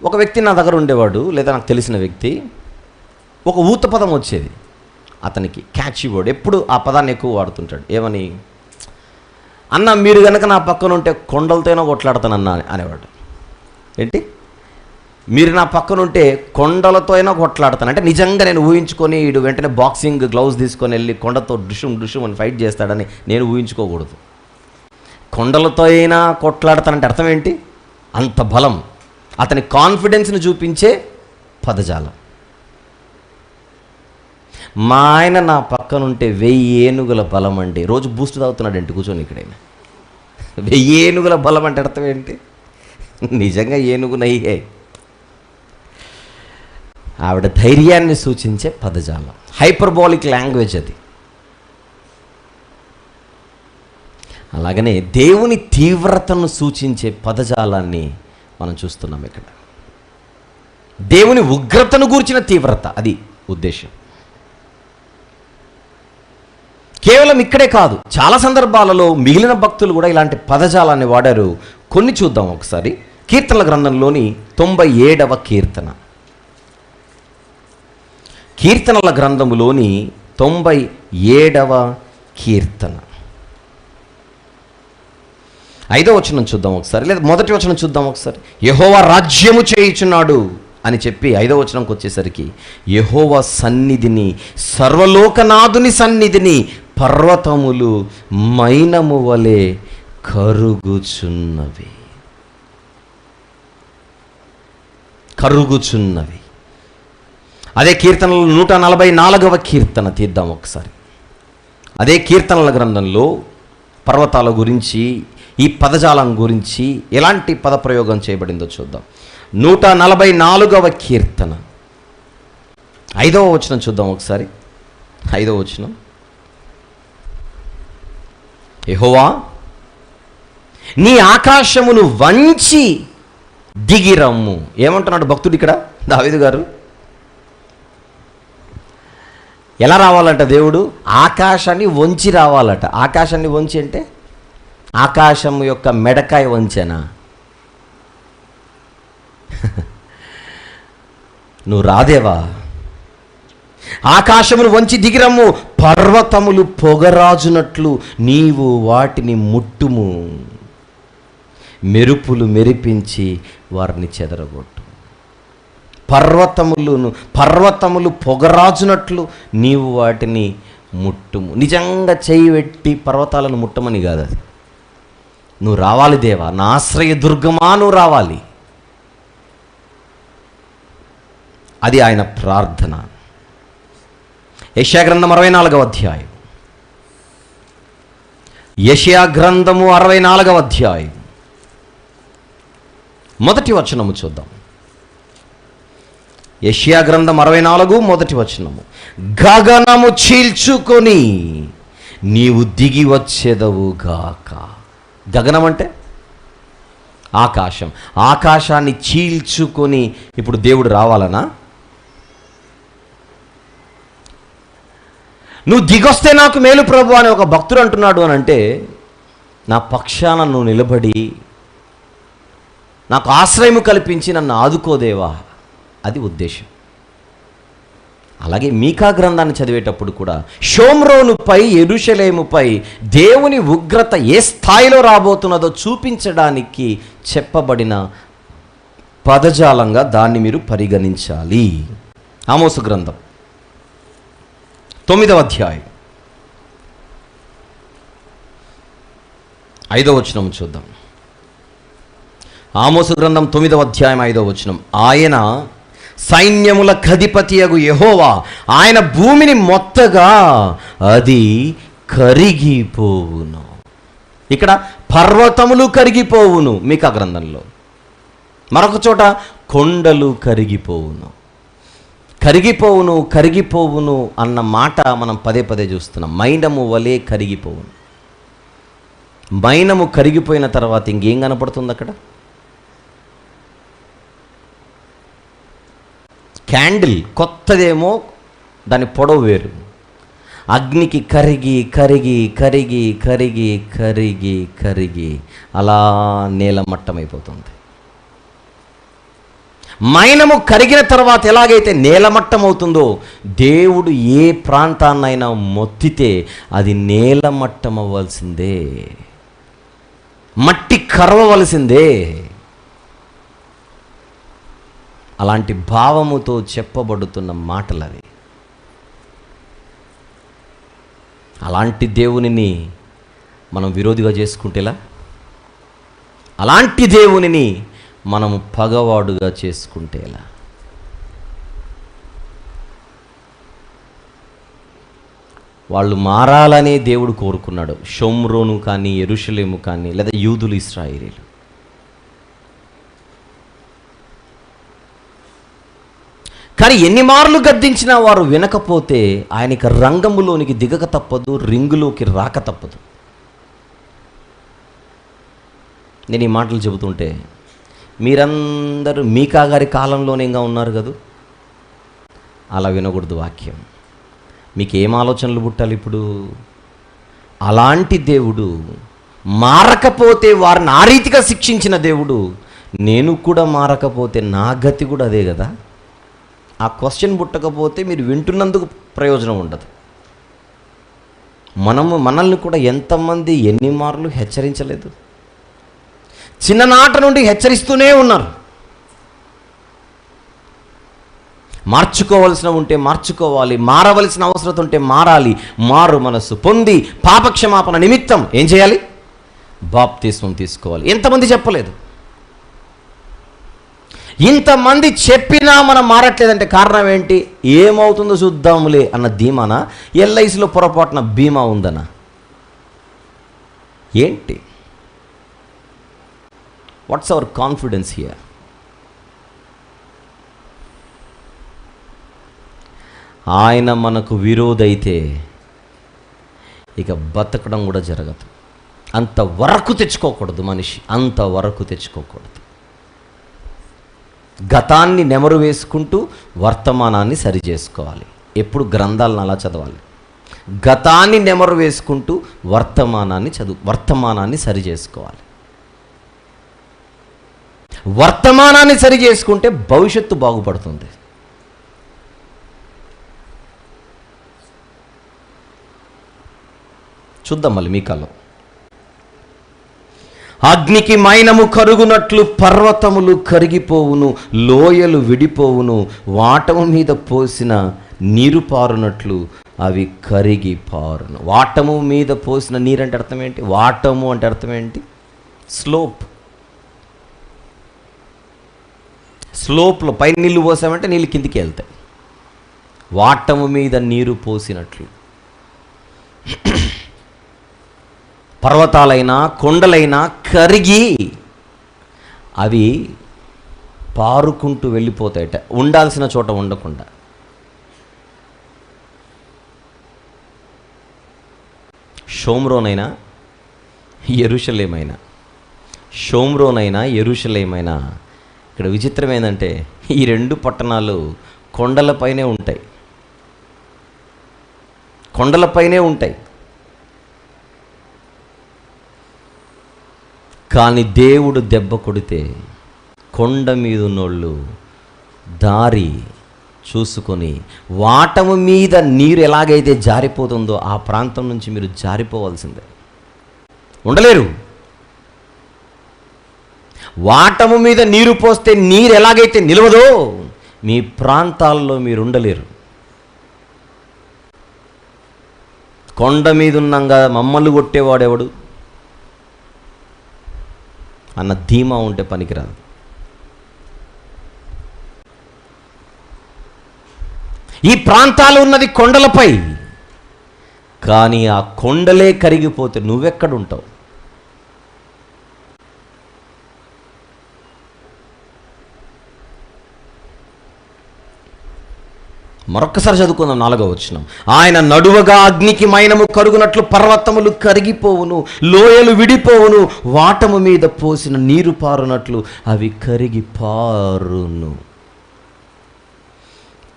ఒక వ్యక్తి నా దగ్గర ఉండేవాడు, లేదా నాకు తెలిసిన వ్యక్తి. ఒక ఊత పదం వచ్చేది అతనికి, క్యాచీ వర్డ్. ఎప్పుడు ఆ పదాన్ని ఎక్కువ వాడుతుంటాడు. ఏమని? అన్న మీరు కనుక నా పక్కన ఉంటే కొండలతోనో కొట్లాడతానన్నా అనేవాడు. ఏంటి? మీరు నా పక్కన ఉంటే కొండలతో అయినా కొట్లాడతాను అంటే నిజంగా నేను ఊహించుకొని వీడు వెంటనే బాక్సింగ్ గ్లౌజ్ తీసుకొని వెళ్ళి కొండతో డుషుం అని ఫైట్ చేస్తాడని నేను ఊహించుకోకూడదు. కొండలతో అయినా కొట్లాడతానంటే అర్థం ఏంటి? అంత బలం, అతని కాన్ఫిడెన్స్ని చూపించే పదజాలం. మా ఆయన నా పక్కనుంటే 1000 ఏనుగుల బలం అండి. రోజు బూస్ట్ తాగుతున్నాడు ఏంటి కూర్చొని ఇక్కడైనా. 1000 ఏనుగుల బలం అంటే అర్థం ఏంటి? నిజంగా ఏనుగు నయ్యే. ఆవిడ ధైర్యాన్ని సూచించే పదజాలం, హైపర్బాలిక్ లాంగ్వేజ్ అది. అలాగనే దేవుని తీవ్రతను సూచించే పదజాలాన్ని మనం చూస్తున్నాం ఇక్కడ. దేవుని ఉగ్రతను గూర్చిన తీవ్రత, అది ఉద్దేశం. కేవలం ఇక్కడే కాదు, చాలా సందర్భాలలో మిగిలిన భక్తులు కూడా ఇలాంటి పదజాలాన్ని వాడారు. కొన్ని చూద్దాం ఒకసారి. కీర్తనల గ్రంథంలోని 97వ కీర్తన. కీర్తనల గ్రంథములోని 97వ కీర్తన 5వ వచనం చూద్దాం ఒకసారి, లేదా మొదటి వచనం చూద్దాం ఒకసారి. యెహోవా రాజ్యము చేయుచున్నాడు అని చెప్పి 5వ వచనంకి వచ్చేసరికి, యెహోవా సన్నిధిని, సర్వలోకనాథుని సన్నిధిని పర్వతములు మైనము వలె కరుగుచున్నవి. కరుగుచున్నవి. అదే కీర్తనలో 144వ కీర్తన తీద్దాం ఒకసారి. అదే కీర్తనల గ్రంథంలో పర్వతాల గురించి, ఈ పదజాలం గురించి ఎలాంటి పదప్రయోగం చేయబడిందో చూద్దాం. 144వ కీర్తన 5వ వచనం చూద్దాం ఒకసారి. 5వ వచనం, యెహోవా నీ ఆకాశమును వంచి దిగిరమ్ము. ఏమంటున్నాడు భక్తుడు ఇక్కడ, దావీదు గారు? ఎలా రావాలంట దేవుడు? ఆకాశాన్ని వంచి రావాలట. ఆకాశాన్ని వంచి అంటే ఆకాశం యొక్క మెడకాయ వంచెనా? నువ్వు రాదేవా? ఆకాశమును వంచి దిగిరమ్ము, పర్వతములు పొగరాజునట్లు నీవు వాటిని ముట్టుము, మెరుపులు మెరిపించి వారిని చెదరగొట్టు. పర్వతములు పొగరాజునట్లు నీవు వాటిని ముట్టుము. నిజంగా చేయి పెట్టి పర్వతాలను ముట్టమని కాదు అది. నువ్వు రావాలి దేవా, నా ఆశ్రయ దుర్గమా, నువ్వు రావాలి. అది ఆయన ప్రార్థన. యెషయా గ్రంథం 64వ అధ్యాయం. యెషయా గ్రంథము 64వ అధ్యాయం మొదటి వచనము చూద్దాం. యెషయా గ్రంథం 64 మొదటి వచనము. గగనము చీల్చుకొని నీవు దిగి వచ్చేదవు గాక. గగనం అంటే ఆకాశం. ఆకాశాన్ని చీల్చుకొని ఇప్పుడు దేవుడు రావాలనా? నువ్వు దిగొస్తే నాకు మేలు ప్రభు అని ఒక భక్తుడు అంటున్నాడు అని అంటే, నా పక్షాన నువ్వు నిలబడి నాకు ఆశ్రయము కల్పించి నన్ను ఆదుకోదేవా, అది ఉద్దేశం. అలాగే మీకా గ్రంథాన్ని చదివేటప్పుడు కూడా షోమ్రోనుపై, యెరూషలేముపై దేవుని ఉగ్రత ఏ స్థాయిలో రాబోతున్నదో చూపించడానికి చెప్పబడిన పదజాలంగా దాన్ని మీరు పరిగణించాలి. ఆమోసు గ్రంథం 9వ అధ్యాయం 5వ వచనం చూద్దాం. ఆమోసు గ్రంథం 9వ అధ్యాయం 5వ వచనం. ఆయన సైన్యముల అధిపతియగు యెహోవా, ఆయన భూమిని మొత్తగా అది కరిగిపోవును. ఇక్కడ పర్వతములు కరిగిపోవును మీకా గ్రంథంలో. మరొక చోట కొండలు కరిగిపోవును. కరిగిపోవును, కరిగిపోవును అన్న మాట మనం పదే పదే చూస్తున్నాం. మైనము వలె కరిగిపోవును. మైనము కరిగిపోయిన తర్వాత ఇంకేం కనపడుతుంది అక్కడ? క్యాండిల్ కొత్తదేమో, దాని పొడవు వేరు. అగ్నికి కరిగి కరిగి కరిగి కరిగి కరిగి కరిగి అలా నేలమట్టమైపోతుంది. మైనము కరిగిన తర్వాత ఎలాగైతే నేలమట్టం అవుతుందో, దేవుడు ఏ ప్రాంతాన్నైనా మొత్తితే అది నేలమట్టం అవ్వాల్సిందే, మట్టి కరవవలసిందే. అలాంటి భావముతో చెప్పబడుతున్న మాటలు అవి. అలాంటి దేవునిని మనం విరోధిగా చేసుకుంటేలా? అలాంటి దేవునిని మనము పగవాడుగా చేసుకుంటేలా? వాళ్ళు మారాలని దేవుడు కోరుకున్నాడు. షోమ్రోను కానీ, యెరూషలేము కానీ, లేదా యూదులు, ఇశ్రాయేలీలు. కానీ ఎన్ని మార్లు గద్దించినా వారు వినకపోతే ఆయనకి రంగములోనికి దిగక తప్పదు, రింగులోకి రాక తప్పదు. నేను ఈ మాటలు చెబుతుంటే మీరందరూ మీకా గారి కాలంలోనే ఇంకా ఉన్నారు కదా, అలా వినకూడదు వాక్యం. మీకు ఏం ఆలోచనలు పుట్టాలి ఇప్పుడు? అలాంటి దేవుడు మారకపోతే వారిని ఆ రీతిగా శిక్షించిన దేవుడు, నేను కూడా మారకపోతే నా గతి కూడా అదే కదా. ఆ క్వశ్చన్ పుట్టకపోతే మీరు వింటున్నందుకు ప్రయోజనం ఉండదు. మనల్ని కూడా ఎంతమంది ఎన్ని మార్లు హెచ్చరించలేదు? చిన్ననాట నుండి హెచ్చరిస్తూనే ఉన్నారు. మార్చుకోవలసిన ఉంటే మార్చుకోవాలి, మారవలసిన అవసరం ఉంటే మారాలి. మారు మనస్సు పొంది పాపక్షమాపణ నిమిత్తం ఏం చేయాలి? బాప్తిస్మం తీసుకోవాలి. ఎంతమంది చెప్పలేదు? ఇంతమంది చెప్పినా మనం మారట్లేదంటే కారణం ఏంటి? ఏమవుతుందో చూద్దాములే అన్న ధీమానా? ఎల్ఐసిలో పొరపాటున బీమా ఉందనా? ఏంటి? What's our confidence here? ఆయన మనకు విరోధైతే ఇక బతకడం కూడా జరగదు. అంతవరకు తెచ్చుకోకూడదు మనిషి, అంతవరకు తెచ్చుకోకూడదు. గతాన్ని నెమరు వేసుకుంటూ వర్తమానాన్ని సరి చేసుకోవాలి. ఎప్పుడు గ్రంథాలను అలా చదవాలి. గతాన్ని నెమరు వేసుకుంటూ వర్తమానాన్ని సరి చేసుకోవాలి. వర్తమానాన్ని సరి చేసుకుంటే భవిష్యత్తు బాగుపడుతుంది. చూద్దాం మళ్ళీ మీకాలో. అగ్నికి మైనము కరుగునట్లు పర్వతములు కరిగిపోవును, లోయలు విడిపోవును, వాటము మీద పోసిన నీరు పారునట్లు అవి కరిగి పారును. వాటము మీద పోసిన నీరు అంటే అర్థం ఏంటి? వాటము అంటే అర్థం ఏంటి? స్లోప్లో పైన నీళ్ళు పోసామంటే నీళ్ళు కిందికి వెళ్తాయి. వాటము మీద నీరు పోసినట్లు పర్వతాలైనా కొండలైనా కరిగి అవి పారుకుంటూ వెళ్ళిపోతాయట, ఉండాల్సిన చోట ఉండకుండా. షోమ్రోనైనా యెరూషలేమైనా ఇక్కడ విచిత్రం ఏంటంటే ఈ రెండు పట్టణాలు కొండలపైనే ఉంటాయి. కానీ దేవుడు దెబ్బ కొడితే కొండ మీద ఉన్నోళ్ళు దారి చూసుకొని వాటము మీద నీరు ఎలాగైతే జారిపోతుందో ఆ ప్రాంతం నుంచి మీరు జారిపోవాల్సిందే, ఉండలేరు. వాటము మీద నీరు పోస్తే నీరు ఎలాగైతే నిలవదో మీ ప్రాంతాల్లో మీరు ఉండలేరు. కొండ మీద ఉన్నాగా మమ్మల్ని కొట్టేవాడెవడు అన్న ధీమా ఉంటే పనికిరాదు. ఈ ప్రాంతాలు ఉన్నది కొండలపై, కానీ ఆ కొండలే కరిగిపోతే నువ్వెక్కడుంటావు? మరొక్కసారి చదువుకుందాం 4వ వచనం. ఆయన నడువగా అగ్నికి మైనము కరుగునట్లు పర్వతములు కరిగిపోవును, లోయలు విడిపోవును, వాటము మీద పోసిన నీరు పారునట్లు అవి కరిగి పారును.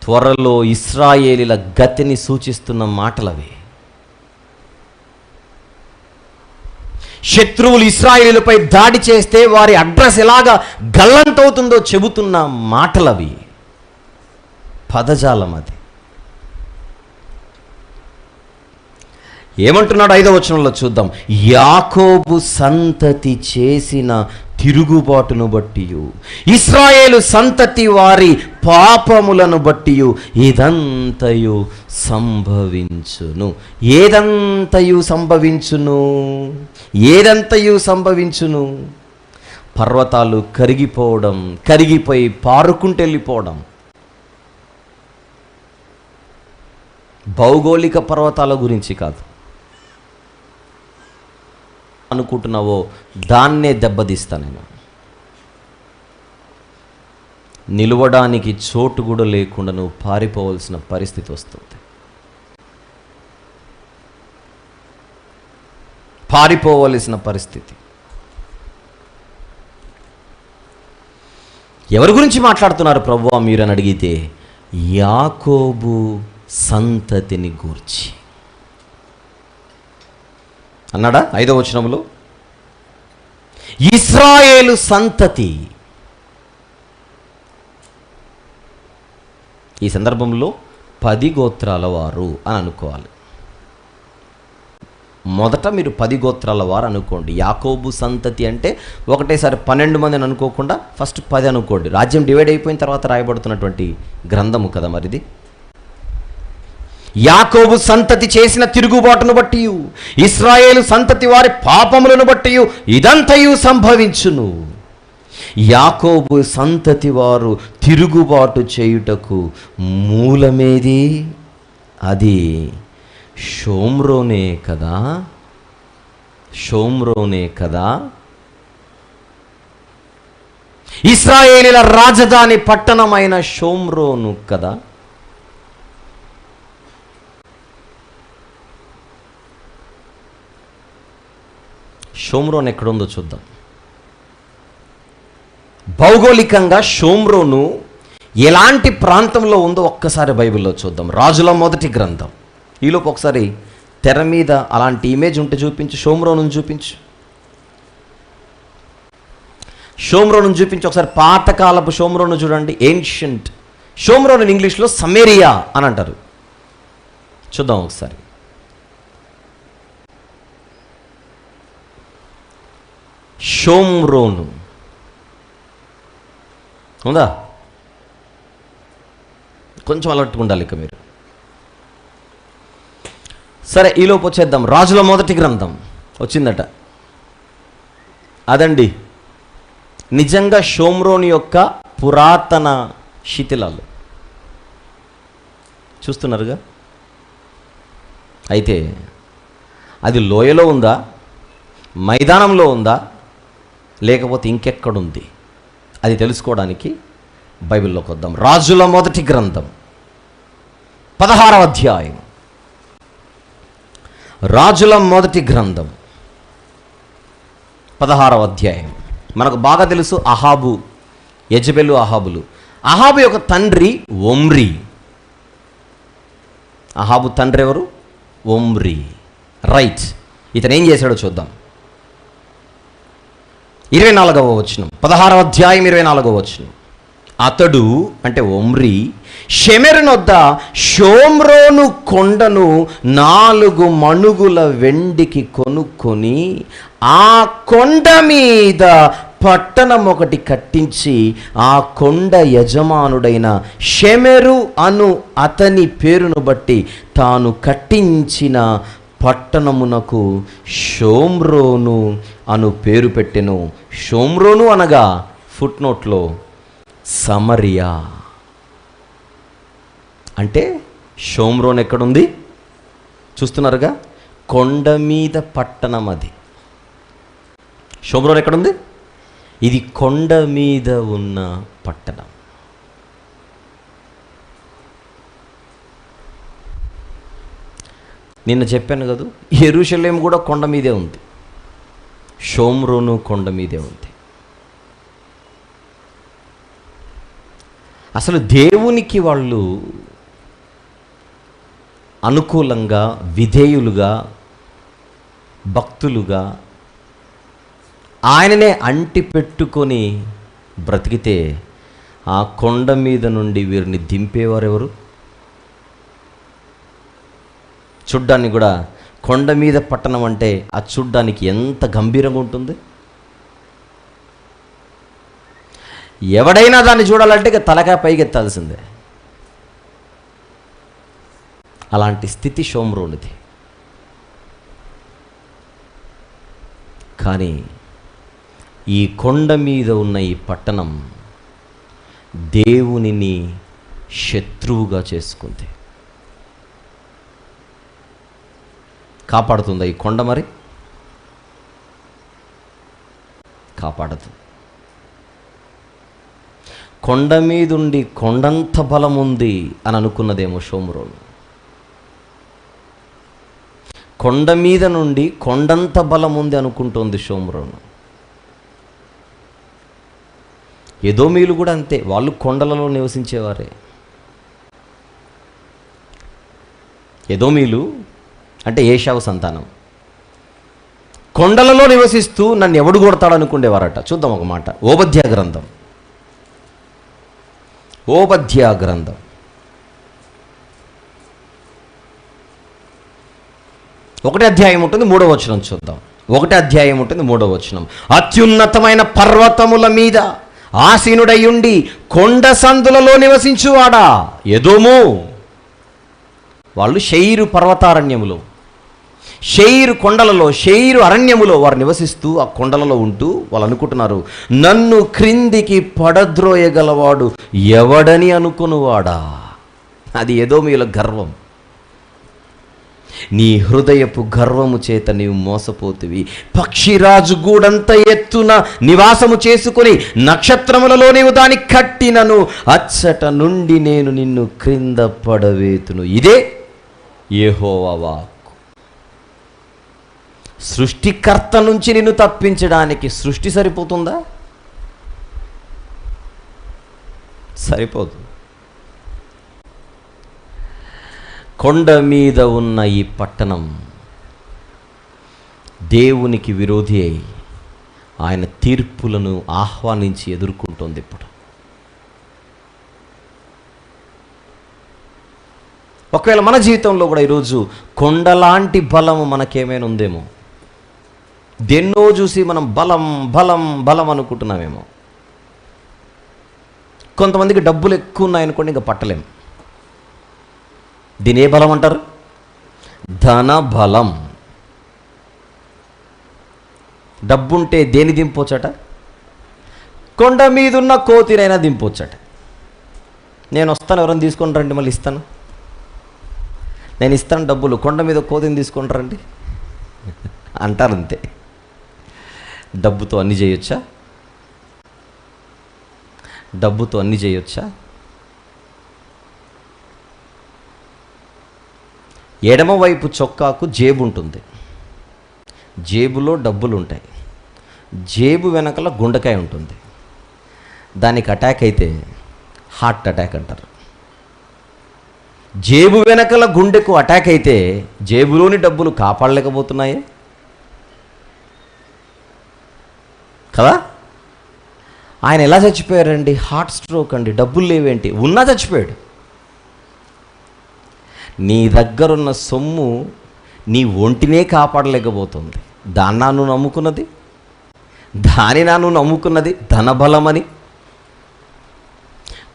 త్వరలో ఇశ్రాయేలీల గతిని సూచిస్తున్న మాటలవి. శత్రువులు ఇశ్రాయేలీలపై దాడి చేస్తే వారి అడ్రస్ ఎలాగా గల్లంతవుతుందో చెబుతున్న మాటలవి, పదజాలం అది. ఏమంటున్నాడు 5వ వచనంలో చూద్దాం. యాకోబు సంతతి చేసిన తిరుగుబాటును బట్టియు, ఇశ్రాయేలు సంతతి వారి పాపములను బట్టియు ఇదంతయు సంభవించును. ఏదంతయు సంభవించును? పర్వతాలు కరిగిపోవడం, కరిగిపోయి పారుకుంటూ వెళ్ళిపోవడం, భౌగోళిక పర్వతాల గురించి కాదు. అనుకుంటున్నావో దాన్నే దెబ్బతీస్తా నేను. నిలవడానికి చోటు కూడా లేకుండా నువ్వు పారిపోవలసిన పరిస్థితి వస్తుంది. పారిపోవలసిన పరిస్థితి. ఎవరి గురించి మాట్లాడుతున్నారు ప్రభువా మీరు అని అడిగితే, యాకోబు సంతతిని గూర్చి అన్నాడా 5వ వచనంలో. ఇశ్రాయేలు సంతతి. ఈ సందర్భంలో 10 గోత్రాల వారు అని అనుకోవాలి. మొదట మీరు 10 గోత్రాల వారు అనుకోండి. యాకోబు సంతతి అంటే ఒకటేసారి 12 మందిని అనుకోకుండా ఫస్ట్ 10 అనుకోండి. రాజ్యం డివైడ్ అయిపోయిన తర్వాత రాయబడుతున్నటువంటి గ్రంథము కదా మరిది. యాకోబు సంతతి చేసిన తిరుగుబాటును బట్టి, ఇశ్రాయేలు సంతతి వారి పాపములను బట్టి ఇదంతయు సంభవించును. యాకోబు సంతతి వారు తిరుగుబాటు చేయుటకు మూలమేది? అది షోమ్రోనే కదా. షోమ్రోనే కదా. ఇశ్రాయేలీల రాజధాని పట్టణమైన షోమ్రోను కదా. షోమ్రోన్ ఎక్కడుందో చూద్దాం. భౌగోళికంగా షోమ్రోను ఎలాంటి ప్రాంతంలో ఉందో ఒక్కసారి బైబిల్లో చూద్దాం. రాజుల మొదటి గ్రంథం. ఈలోపు ఒకసారి తెర మీద అలాంటి ఇమేజ్ ఉంటే చూపించు. షోమ్రోను చూపించు. షోమ్రోను చూపించి ఒకసారి పాతకాలపు షోమ్రోను చూడండి. ఏన్షియంట్ షోమ్రోను ఇంగ్లీష్లో సమేరియా అని అంటారు. చూద్దాం ఒకసారి. షోమ్రోను ఉందా? కొంచెం అలర్ట్గా ఉండాలి ఇక మీరు. సరే, ఈలోపు వచ్చేద్దాం. రాజుల మొదటి గ్రంథం వచ్చిందట. అదండి నిజంగా షోమ్రోను యొక్క పురాతన శిథిలాలు చూస్తున్నారుగా. అయితే అది లోయలో ఉందా, మైదానంలో ఉందా, లేకపోతే ఇంకెక్కడుంది? అది తెలుసుకోవడానికి బైబిల్లోకి వద్దాం. రాజుల మొదటి గ్రంథం 16వ అధ్యాయం. రాజుల మొదటి గ్రంథం 16వ అధ్యాయం. మనకు బాగా తెలుసు అహాబు, యెజెబెలు, అహాబులు. అహాబు యొక్క తండ్రి ఒమ్రీ. అహాబు తండ్రి ఎవరు? ఒమ్రీ. రైట్. ఇతను ఏం చేశాడో చూద్దాం. 24వ వచనం, 16వ అధ్యాయం 24వ వచనం. అతడు అంటే ఒమ్రీ షెమెరునొద్ద షోమ్రోను కొండను 4 మణుగుల వెండికి కొనుక్కొని ఆ కొండ మీద పట్టణం ఒకటి కట్టించి ఆ కొండ యజమానుడైన షెమెరు అను అతని పేరును బట్టి తాను కట్టించిన పట్టణమునకు షోమ్రోను అను పేరు పెట్టెను. షోమ్రోను అనగా ఫుట్నోట్లో సమరియా. అంటే షోమ్రోన్ ఎక్కడుంది చూస్తున్నారుగా? కొండ మీద పట్టణం అది. షోమ్రోన్ ఎక్కడుంది? ఇది కొండ మీద ఉన్న పట్టణం. నిన్న చెప్పాను కదా, యెరూషలేము కూడా కొండ మీదే ఉంది, షోమ్రోను కొండ మీదే ఉంది. అసలు దేవునికి వాళ్ళు అనుకూలంగా, విధేయులుగా, భక్తులుగా ఆయననే అంటి పెట్టుకొని బ్రతికితే ఆ కొండ మీద నుండి వీరిని దింపేవారెవరు? చూడ్డానికి కూడా కొండ మీద పట్టణం అంటే ఆ చూడ్డానికి ఎంత గంభీరంగా ఉంటుంది. ఎవడైనా దాన్ని చూడాలంటే ఇక తలకాయ పైకెత్తాల్సిందే. అలాంటి స్థితి షోమ్రోనుది. కానీ ఈ కొండ మీద ఉన్న ఈ పట్టణం దేవునిని శత్రువుగా చేసుకుంది. కాపాడుతుందా ఈ కొండ? మరి కాపాడదు. కొండ మీదుండి కొండంత బలం ఉంది అని అనుకున్నదేమో షోమ్రోను. కొండ మీద నుండి కొండంత బలం ఉంది అనుకుంటోంది షోమ్రోను. ఎదోమీలు కూడా అంతే, వాళ్ళు కొండలలో నివసించేవారే. ఎదోమీలు అంటే ఏశావు సంతానం. కొండలలో నివసిస్తూ నన్ను ఎవడు కొడతాడు అనుకునేవారట. చూద్దాం ఒక మాట. ఓబద్యా గ్రంథం 1వ అధ్యాయం ఉంటుంది 3వ వచనం చూద్దాం. 1వ అధ్యాయం ఉంటుంది 3వ వచనం. అత్యున్నతమైన పర్వతముల మీద ఆసీనుడై ఉండి కొండ సందులలో నివసించువాడా ఎదోము. వాళ్ళు షెయిరు పర్వతారణ్యములో, షెయిరు కొండలలో, షెయిరు అరణ్యములో వారు నివసిస్తూ ఆ కొండలలో ఉంటూ వాళ్ళు అనుకుంటున్నారు, నన్ను క్రిందికి పడద్రోయగలవాడు ఎవడని అనుకునువాడా. అది ఎదోమీయుల గర్వం. నీ హృదయపు గర్వము చేత నీవు మోసపోతివి. పక్షిరాజు గూడంత ఎత్తున నివాసము చేసుకుని నక్షత్రములలో నీవు దాన్ని కట్టినను అచ్చట నుండి నేను నిన్ను క్రింద పడవేతును. ఇదే యెహోవా వాక్కు. సృష్టికర్త నుంచి నిన్ను తప్పించడానికి సృష్టి సరిపోతుందా? సరిపోదు. కొండ మీద ఉన్న ఈ పట్టణం దేవునికి విరోధి అయి ఆయన తీర్పులను ఆహ్వానించి ఎదుర్కొంటోంది. ఇప్పుడు ఒకవేళ మన జీవితంలో కూడా ఈరోజు కొండలాంటి బలము మనకేమైనా ఉందేమో, దేన్నో చూసి మనం బలం బలం బలం అనుకుంటున్నామేమో. కొంతమందికి డబ్బులు ఎక్కువ ఉన్నాయనుకోండి, ఇంకా పట్టలేం. దీని ఏ బలం అంటారు? ధన బలం. డబ్బుంటే దేని దింపొచ్చట? కొండ మీదున్న కోతినైనా దింపొచ్చట. నేను వస్తాను, ఎవరైనా తీసుకొని రండి, మళ్ళీ ఇస్తాను, నేను ఇస్తాను డబ్బులు, కొండ మీద కోతిని తీసుకొని రండి అంటారు. అంతే. డబ్బుతో అన్నీ చేయొచ్చా? డబ్బుతో అన్నీ చేయొచ్చా? ఎడమవైపు చొక్కాకు జేబు ఉంటుంది, జేబులో డబ్బులు ఉంటాయి. జేబు వెనకల గుండెకాయ ఉంటుంది. దానికి అటాక్ అయితే హార్ట్ అటాక్ అంటారు. జేబు వెనకల గుండెకు అటాక్ అయితే జేబులోని డబ్బులు కాపాడలేకపోతున్నాయే కదా. ఆయన ఎలా చచ్చిపోయారండి? హార్ట్ స్ట్రోక్ అండి. డబ్బులు లేవేంటి? ఉన్నా చచ్చిపోయాడు. నీ దగ్గరున్న సొమ్ము నీ ఒంటినే కాపాడలేకపోతుంది. దాన్నా నువ్వు నమ్ముకున్నది, దానినా నువ్వు నమ్ముకున్నది ధనబలమని.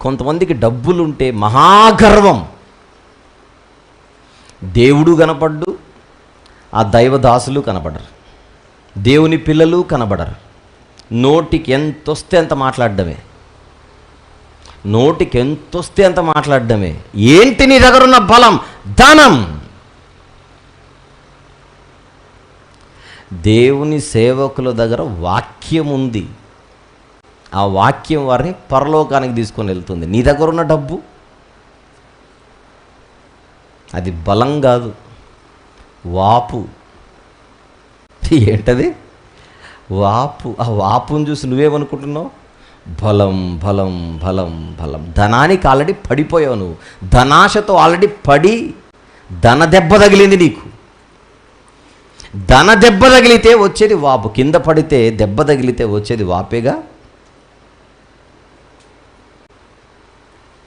కొంతమందికి డబ్బులుంటే మహాగర్వం. దేవుడు కనపడ్డు, ఆ దైవదాసులు కనపడరు, దేవుని పిల్లలు కనబడరు. నోటికి ఎంతొస్తే అంత మాట్లాడడమే, నోటికి ఎంతొస్తే అంత మాట్లాడడమే. ఏంటి నీ దగ్గర ఉన్న బలం? ధనం. దేవుని సేవకుల దగ్గర వాక్యం ఉంది. ఆ వాక్యం వారిని పరలోకానికి తీసుకొని వెళ్తుంది. నీ దగ్గర ఉన్న డబ్బు అది బలం కాదు, వాపు. ఏంటది? వాపు. ఆ వాపుని చూసి నువ్వేమనుకుంటున్నావు? బలం బలం బలం బలం. ధనానికి ఆల్రెడీ పడిపోయావు నువ్వు. ధనాశతో ఆల్రెడీ పడి ధన దెబ్బ తగిలింది నీకు. ధన దెబ్బ తగిలితే వచ్చేది వాపు. కింద పడితే దెబ్బ తగిలితే వచ్చేది వాపేగా.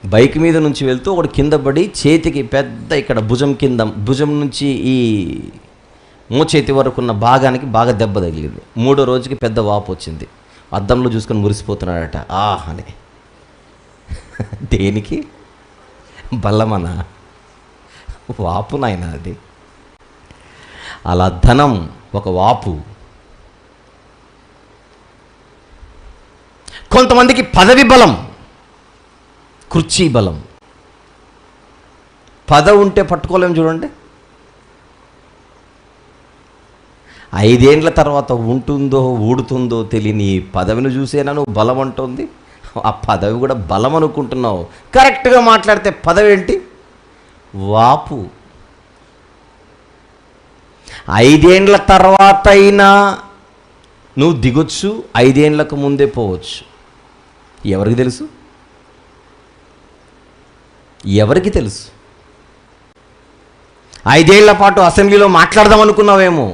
బైక్ మీద నుంచి వెళ్తూ ఒకడు కింద పడి చేతికి పెద్ద ఇక్కడ భుజం కింద, భుజం నుంచి ఈ మోచేతి వరకు ఉన్న భాగానికి బాగా దెబ్బ తగిలింది. 3వ రోజుకి పెద్ద వాపు వచ్చింది. అద్దంలో చూసుకొని మురిసిపోతున్నాడట అని. దేనికి? బల్లమనా? వాపు నాయన అది. అలా ధనం ఒక వాపు. కొంతమందికి పదవి బలం, కుర్చీ బలం. పదవి ఉంటే పట్టుకోలేము చూడండి. 5 ఏండ్ల తర్వాత ఉంటుందో ఊడుతుందో తెలియని పదవిని చూసేనా నువ్వు బలం అంటుంది. ఆ పదవి కూడా బలం అనుకుంటున్నావు. కరెక్ట్గా మాట్లాడితే పదవి ఏంటి? వాపు. 5 ఏండ్ల తర్వాత అయినా నువ్వు దిగొచ్చు, 5 ఏండ్లకు ముందే పోవచ్చు. ఎవరికి తెలుసు? ఎవరికి తెలుసు? 5 ఏళ్ల పాటు అసెంబ్లీలో మాట్లాడదాం అనుకున్నావేమో.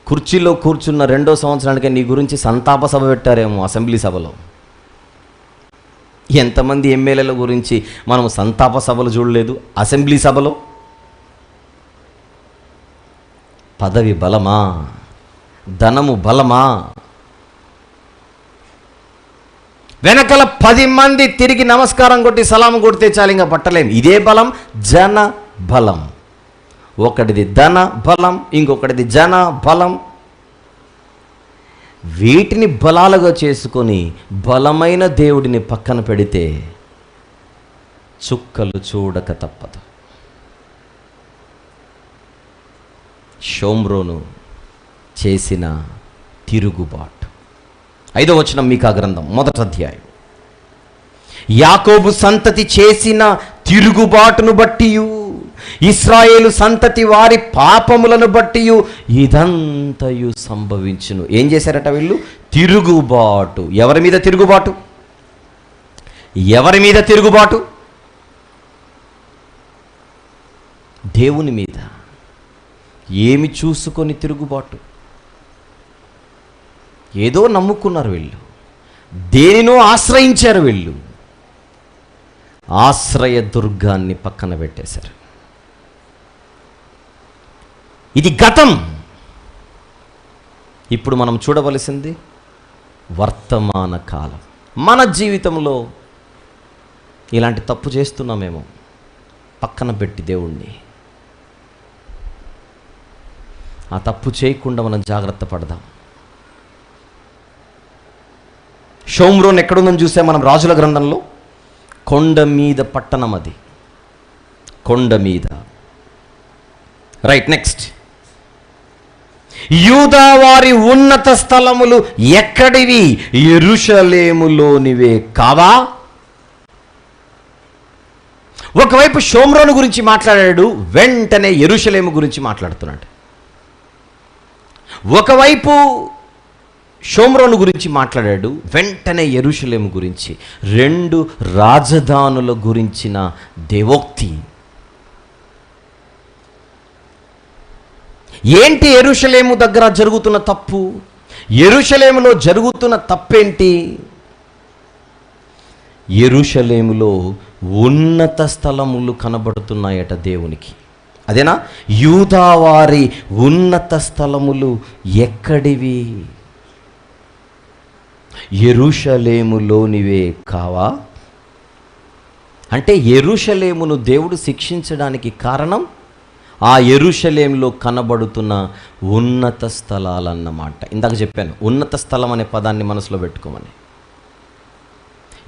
కుర్చీలో కూర్చున్న 2వ సంవత్సరానికే నీ గురించి సంతాప సభ పెట్టారేమో అసెంబ్లీ సభలో. ఎంతమంది ఎమ్మెల్యేల గురించి మనం సంతాప సభలు చూడలేదు అసెంబ్లీ సభలో? పదవి బలమా? ధనము బలమా? వెనకల 10 మంది తిరిగి నమస్కారం కొట్టి సలాం కొడితే చాలు, ఇంకా పట్టలేం. ఇదే బలం, జన బలం. ఒకటిది ధన బలం, ఇంకొకటిది జన బలం. వీటిని బలాలుగా చేసుకొని బలమైన దేవుడిని పక్కన పెడితే చుక్కలు చూడక తప్పదు. షోమ్రోను చేసిన తిరుగుబాటు. 5వ వచనం మీకా గ్రంథం 1వ అధ్యాయం. యాకోబు సంతతి చేసిన తిరుగుబాటును బట్టియు ఇశ్రాయేలు సంతతి వారి పాపములను బట్టియు ఇదంతయు సంభవించును. ఏం చేశారట వీళ్ళు? తిరుగుబాటు. ఎవరి మీద తిరుగుబాటు? ఎవరి మీద తిరుగుబాటు? దేవుని మీద. ఏమి చూసుకొని తిరుగుబాటు? ఏదో నమ్ముకున్నారు వీళ్ళు, దేనినో ఆశ్రయించారు వీళ్ళు. ఆశ్రయ దుర్గాన్ని పక్కన పెట్టేశారు. ఇది గతం. ఇప్పుడు మనం చూడవలసింది వర్తమాన కాలం. మన జీవితంలో ఇలాంటి తప్పు చేస్తున్నామేమో. పక్కన పెట్టి దేవుణ్ణి ఆ తప్పు చేయకుండా మనం జాగ్రత్త పడదాం. షోమ్రోన్ ఎక్కడుందని చూస్తే మనం రాజుల గ్రంథంలో, కొండ మీద పట్టణం అది, కొండ మీద. Right, next. యూదా వారి ఉన్నత స్థలములు ఎక్కడివి? యెరూషలేములోనివే కావా? ఒకవైపు షోమ్రోను గురించి మాట్లాడాడు, వెంటనే యెరూషలేము గురించి మాట్లాడుతున్నాడు. ఒకవైపు షోమ్రోను గురించి మాట్లాడాడు, వెంటనే యెరూషలేము గురించి. 2 రాజధానుల గురించిన దేవోక్తి. ఏంటి యెరూషలేము దగ్గర జరుగుతున్న తప్పు? యెరూషలేములో జరుగుతున్న తప్పేంటి? యెరూషలేములో ఉన్నత స్థలములు కనబడుతున్నాయట దేవునికి. అదేనా? యూదా వారి ఉన్నత స్థలములు ఎక్కడివి? యెరూషలేములోనివే కావా? అంటే యెరూషలేమును దేవుడు శిక్షించడానికి కారణం ఆ యెరూషలేములో కనబడుతున్న ఉన్నత స్థలాలన్నమాట. ఇందాక చెప్పాను, ఉన్నత స్థలం అనే పదాన్ని మనసులో పెట్టుకోమని.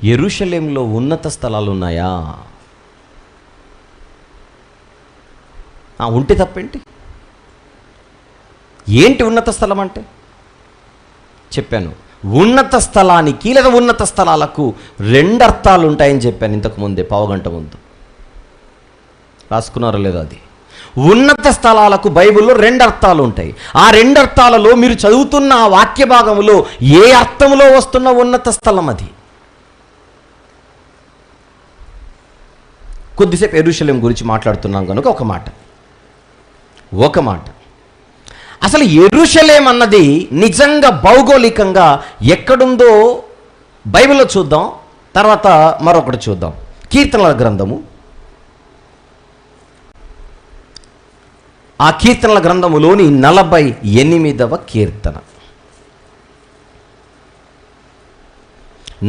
యెరూషలేములో ఉన్నత స్థలాలు ఉన్నాయా? ఉంటే తప్పేంటి? ఏంటి ఉన్నత స్థలం అంటే? చెప్పాను, ఉన్నత స్థలానికి లేదా ఉన్నత స్థలాలకు 2 అర్థాలు ఉంటాయని చెప్పాను ఇంతకు ముందే, పావుగంట ముందు. రాసుకున్నారో లేదో అది. ఉన్నత స్థలాలకు బైబిల్లో 2 అర్థాలు ఉంటాయి. ఆ 2 అర్థాలలో మీరు చదువుతున్న ఆ వాక్య భాగములో ఏ అర్థంలో వస్తున్న ఉన్నత స్థలం అది? కొద్దిసేపు యెరూషలేం గురించి మాట్లాడుతున్నాం కనుక ఒక మాట. అసలు యెరూషలేం అన్నది నిజంగా భౌగోళికంగా ఎక్కడుందో బైబిల్లో చూద్దాం, తర్వాత మరొకటి చూద్దాం. కీర్తనల గ్రంథము, ఆ కీర్తనల గ్రంథములోని 48వ కీర్తన,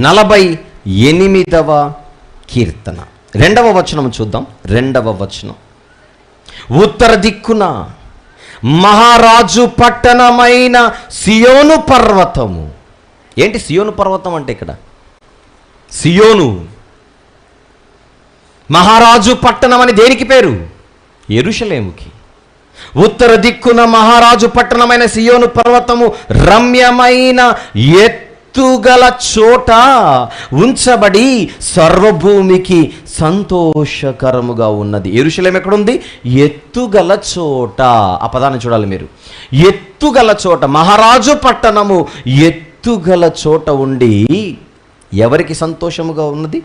48వ కీర్తన 2వ వచనం చూద్దాం. 2వ వచనం. ఉత్తర దిక్కున మహారాజు పట్టణమైన సియోను పర్వతము. ఏంటి సియోను పర్వతం అంటే? ఇక్కడ సియోను మహారాజు పట్టణం అని దేనికి పేరు? యెరూషలేముకి. ఉత్తర దిక్కున మహారాజు పట్టణమైన సియోను పర్వతము రమ్యమైన ఎత్తుగల చోట ఉంచబడి సర్వభూమికి సంతోషకరముగా ఉన్నది. యెరూషలేము ఎక్కడుంది? ఎత్తుగల చోట. ఆ పదాన్ని చూడాలి మీరు. ఎత్తుగల చోట, మహారాజు పట్టణము ఎత్తుగల చోట ఉండి ఎవరికి సంతోషముగా ఉన్నది?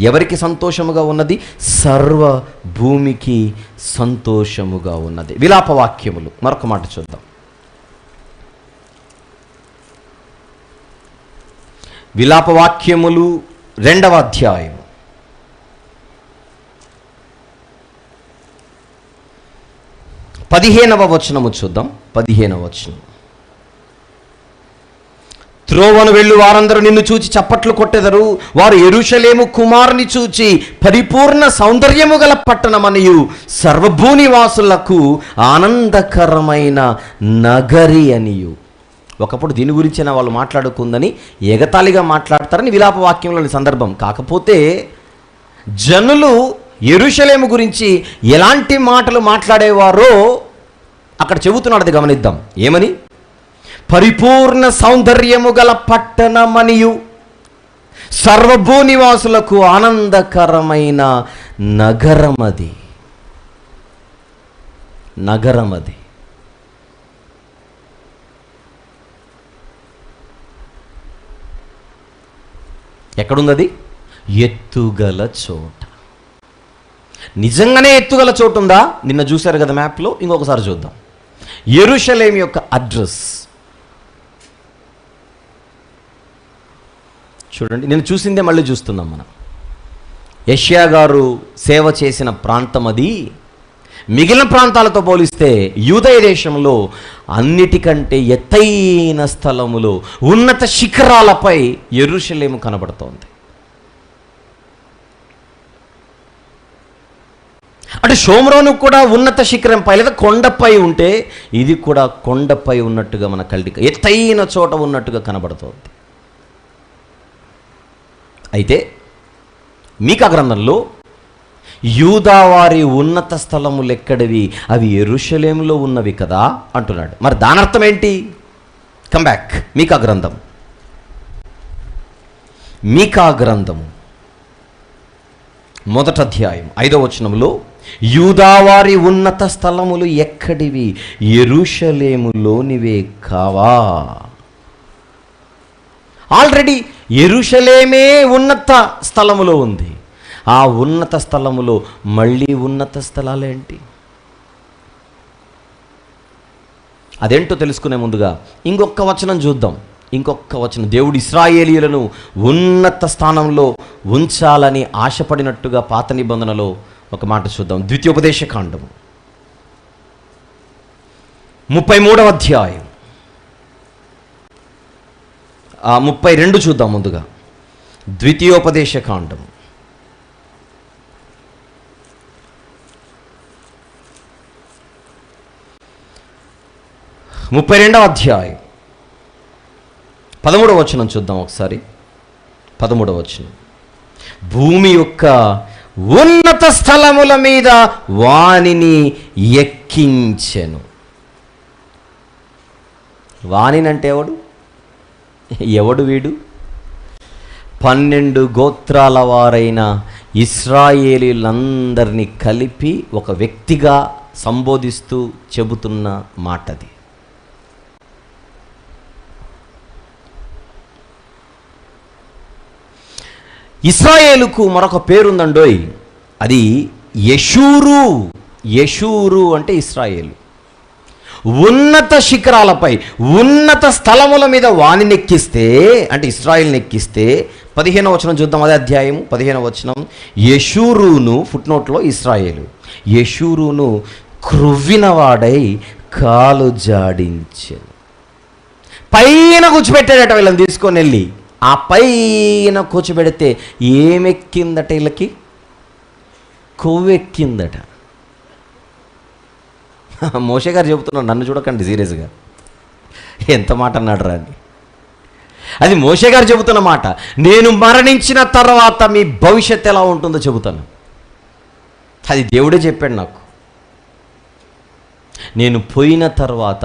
ఎవరికి సంతోషముగా ఉన్నది? సర్వ భూమికి సంతోషముగా ఉన్నది. విలాపవాక్యములు మరొక మాట చూద్దాం. విలాపవాక్యములు 2వ అధ్యాయం 15వ వచనము చూద్దాం. 15వ వచనం. త్రోవను వెళ్ళు వారందరూ నిన్ను చూచి చప్పట్లు కొట్టెదరు. వారు యెరూషలేము కుమారుని చూచి పరిపూర్ణ సౌందర్యము గల పట్టణమనియు సర్వభూనివాసులకు ఆనందకరమైన నగరి అనియు. ఒకప్పుడు దీని గురించిన వాళ్ళు మాట్లాడుకుందని ఎగతాళిగా మాట్లాడతారని విలాపవాక్యంలోని సందర్భం. కాకపోతే జనులు యెరూషలేము గురించి ఎలాంటి మాటలు మాట్లాడేవారో అక్కడ చెబుతున్నాడు. అది గమనిద్దాం. ఏమని? పరిపూర్ణ సౌందర్యము గల పట్టణమనియు సర్వభూనివాసులకు ఆనందకరమైన నగరమది. నగరమది. ఎక్కడుంది? ఎత్తుగల చోట. నిజంగానే ఎత్తుగల చోటు ఉందా? నిన్న చూశారు కదా మ్యాప్లో. ఇంకొకసారి చూద్దాం. యెరూషలేము యొక్క అడ్రస్ చూడండి. నేను చూసిందే మళ్ళీ చూస్తున్నాం మనం. యెషయా గారు సేవ చేసిన ప్రాంతం అది. మిగిలిన ప్రాంతాలతో పోలిస్తే యూదయ దేశంలో అన్నిటికంటే ఎత్తైన స్థలములో ఉన్నత శిఖరాలపై యెరూషలేము కనబడుతోంది. అంటే షోమ్రోను కూడా ఉన్నత శిఖరంపై లేదా కొండపై ఉంటే ఇది కూడా కొండపై ఉన్నట్టుగా మన కళ్ళకి ఎత్తైన చోట ఉన్నట్టుగా కనబడుతోంది. అయితే మీకా గ్రంథంలో యూదావారి ఉన్నత స్థలములు ఎక్కడివి? అవి యెరూషలేములో ఉన్నవి కదా అంటున్నాడు. మరి దాని అర్థం ఏంటి? Come back. మీకా గ్రంథం 1వ అధ్యాయం 5వ వచనంలో యూదావారి ఉన్నత స్థలములు ఎక్కడివి? యెరూషలేములోనివే కావా? ఆల్రెడీ యెరూషలేమే ఉన్నత స్థలములో ఉంది. ఆ ఉన్నత స్థలములో మళ్ళీ ఉన్నత స్థలాలేంటి? అదేంటో తెలుసుకునే ముందుగా ఇంకొక వచనం చూద్దాం. ఇంకొక వచనం. దేవుడు ఇశ్రాయేలీయులను ఉన్నత స్థానంలో ఉంచాలని ఆశపడినట్టుగా పాత నిబంధనలో ఒక మాట చూద్దాం. ద్వితీయోపదేశకాండము 33వ అధ్యాయం 32 చూద్దాం. ముందుగా ద్వితీయోపదేశకాండము 32వ అధ్యాయం 13వ వచనం చూద్దాం ఒకసారి. 13వ వచనం. భూమి యొక్క ఉన్నత స్థలముల మీద వానిని ఎక్కించెను. వానినంటే ఎవడు? ఎవడు వీడు? 12 గోత్రాల వారైన ఇశ్రాయేలీలందరినీ కలిపి ఒక వ్యక్తిగా సంబోధిస్తూ చెబుతున్న మాటది. ఇశ్రాయేలుకు మరొక పేరుందండోయ్. అది యెషూరు. యెషూరు అంటే ఇశ్రాయేలు. ఉన్నత శిఖరాలపై ఉన్నత స్థలముల మీద వానిని ఎక్కిస్తే, అంటే ఇశ్రాయేల్ని ఎక్కిస్తే 15వ వచనం చూద్దాం. అదే అధ్యాయము 15వ వచనం. యెషూరును, ఫుట్నోట్లో ఇశ్రాయేలు, యెషూరును క్రొవ్వినవాడై కాలు జాడించెను. పైన కూర్చోబెట్టాడట వీళ్ళని తీసుకొని వెళ్ళి. ఆ పైన కూర్చోబెడితే ఏమెక్కిందట? వీళ్ళకి కొవ్వెక్కిందట. మోషే గారు చెబుతున్నాడు, నన్ను చూడకండి సీరియస్గా. ఎంత మాట అన్నాడు రా అని. అది మోషే గారు చెబుతున్న మాట. నేను మరణించిన తర్వాత మీ భవిష్యత్తు ఎలా ఉంటుందో చెబుతాను. అది దేవుడే చెప్పాడు నాకు. నేను పోయిన తర్వాత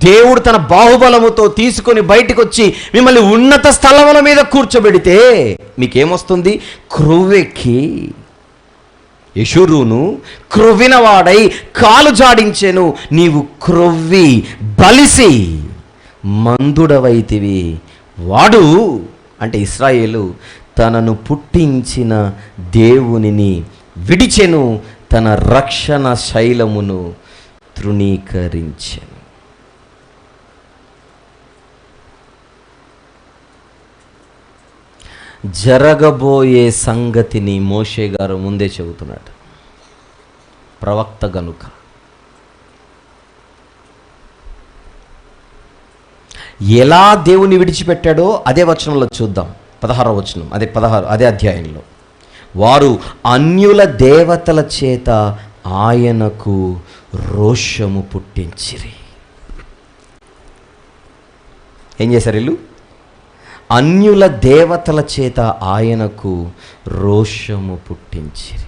దేవుడు తన బాహుబలముతో తీసుకొని బయటికి వచ్చి మిమ్మల్ని ఉన్నత స్థలముల మీద కూర్చోబెడితే మీకేమొస్తుంది? క్రొవ్వెక్కి యెషూరును క్రొవ్వినవాడై కాలు జాడించెను, నీవు క్రొవ్వి బలిసి మందుడవైతివి. వాడు అంటే ఇశ్రాయేలు తనను పుట్టించిన దేవునిని విడిచెను, తన రక్షణ శైలమును తృణీకరించెను. జరగబోయే సంగతిని మోషే గారు ముందే చెబుతున్నాడు, ప్రవక్త గనుక. ఎలా దేవుని విడిచిపెట్టాడో అదే వచనంలో చూద్దాం. 16వ వచనం, అదే అధ్యాయంలో, వారు అన్యుల దేవతల చేత ఆయనకు రోషము పుట్టించిరి. ఏం చేశారు వీళ్ళు? అన్యుల దేవతల చేత ఆయనకు రోషము పుట్టించిరి,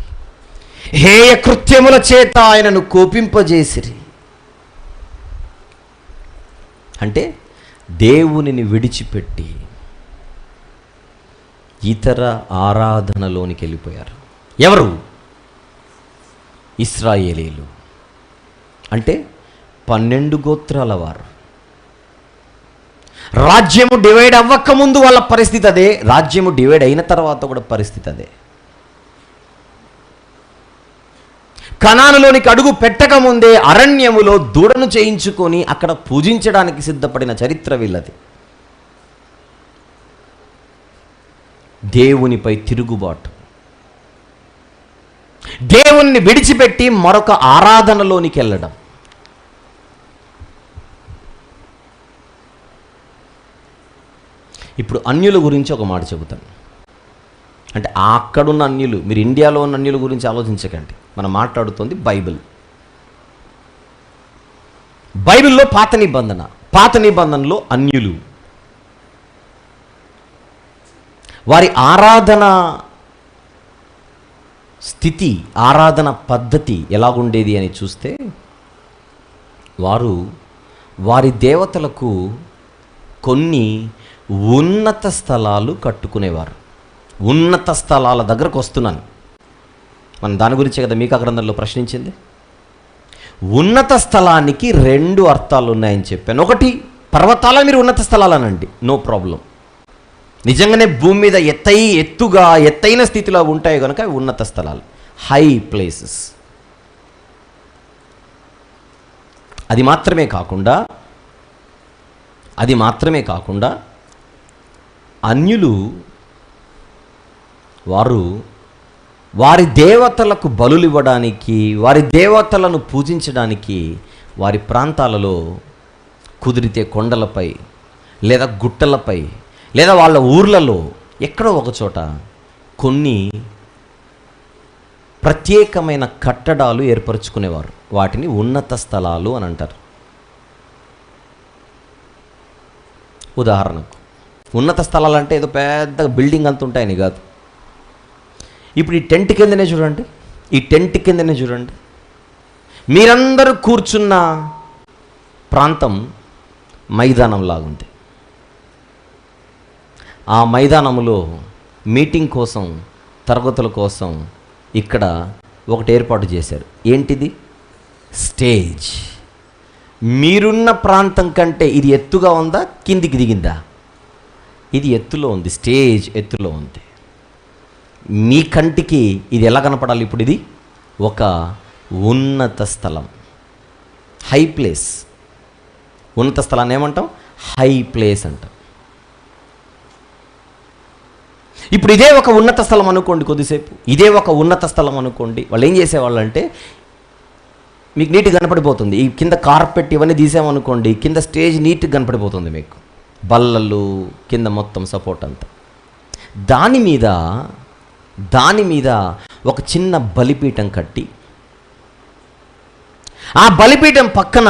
హేయ కృత్యముల చేత ఆయనను కోపింపజేసిరి. అంటే దేవునిని విడిచిపెట్టి ఇతర ఆరాధనలోనికి వెళ్ళిపోయారు. ఎవరు? ఇశ్రాయేలీలు, అంటే 12 గోత్రాల వారు. రాజ్యము డివైడ్ అవ్వకముందు వాళ్ళ పరిస్థితి అదే, రాజ్యము డివైడ్ అయిన తర్వాత కూడా పరిస్థితి అదే. కనానులోనికి అడుగు పెట్టకముందే అరణ్యములో దూడను చేయించుకొని అక్కడ పూజించడానికి సిద్ధపడిన చరిత్ర వీళ్ళది. దేవునిపై తిరుగుబాటు, దేవుణ్ణి విడిచిపెట్టి మరొక ఆరాధనలోనికి వెళ్ళడం. ఇప్పుడు అన్యుల గురించి ఒక మాట చెబుతాను. అంటే అక్కడున్న అన్యులు, మీరు ఇండియాలో ఉన్న అన్యుల గురించి ఆలోచించకండి. మనం మాట్లాడుతుంది బైబిల్. బైబిల్లో పాత నిబంధనలో అన్యులు, వారి ఆరాధన స్థితి, ఆరాధన పద్ధతి ఎలాగుండేది అని చూస్తే, వారి దేవతలకు కొన్ని ఉన్నత స్థలాలు కట్టుకునేవారు. ఉన్నత స్థలాల దగ్గరకు వస్తున్నాను. మనం దాని గురించే కదా మీకా గ్రంథంలో ప్రశ్నించింది. ఉన్నత స్థలానికి 2 అర్థాలు ఉన్నాయని చెప్పాను. ఒకటి, పర్వతాల మీరు ఉన్నత స్థలాలనండి, నో ప్రాబ్లం. నిజంగానే భూమి మీద ఎత్తైన స్థితిలో ఉంటాయి కనుక అవి ఉన్నత స్థలాలు, హై ప్లేసెస్. అది మాత్రమే కాకుండా అన్యులు వారి దేవతలకు బలులు ఇవ్వడానికి, వారి దేవతలను పూజించడానికి వారి ప్రాంతాలలో కుదిరితే కొండలపై లేదా గుట్టలపై లేదా వాళ్ళ ఊర్లలో ఎక్కడో ఒక చోట కొన్ని ప్రత్యేకమైన కట్టడాలు ఏర్పరచుకునేవారు. వాటిని ఉన్నత స్థలాలు అని అంటారు. ఉదాహరణకు ఉన్నత స్థలాలు అంటే ఏదో పెద్ద బిల్డింగ్ అంత ఉంటాయని కాదు. ఇప్పుడు ఈ టెంట్ కిందనే చూడండి, మీరందరూ కూర్చున్న ప్రాంతం మైదానం లాగుంది. ఆ మైదానంలో మీటింగ్ కోసం, తరగతుల కోసం ఇక్కడ ఒకటి ఏర్పాటు చేశారు. ఏంటిది? స్టేజ్. మీరున్న ప్రాంతం కంటే ఇది ఎత్తుగా ఉందా, కిందికి దిగిందా? ఇది ఎత్తులో ఉంది, స్టేజ్ ఎత్తులో ఉంది. మీ కంటికి ఇది ఎలా కనపడాలి? ఇప్పుడు ఇది ఒక ఉన్నత స్థలం, హై ప్లేస్. ఉన్నత స్థలాన్ని ఏమంటాం? హై ప్లేస్ అంటాం. ఇప్పుడు ఇదే ఒక ఉన్నత స్థలం అనుకోండి, కొద్దిసేపు ఇదే ఒక ఉన్నత స్థలం అనుకోండి. వాళ్ళు ఏం చేసేవాళ్ళు అంటే, మీకు నీట్గా కనపడిపోతుంది. ఈ కింద కార్పెట్ ఇవన్నీ తీసామనుకోండి, కింద స్టేజ్ నీట్గా కనపడిపోతుంది మీకు, బల్లలు కింద మొత్తం సపోర్ట్ అంతా. దాని మీద ఒక చిన్న బలిపీఠం కట్టి, ఆ బలిపీఠం పక్కన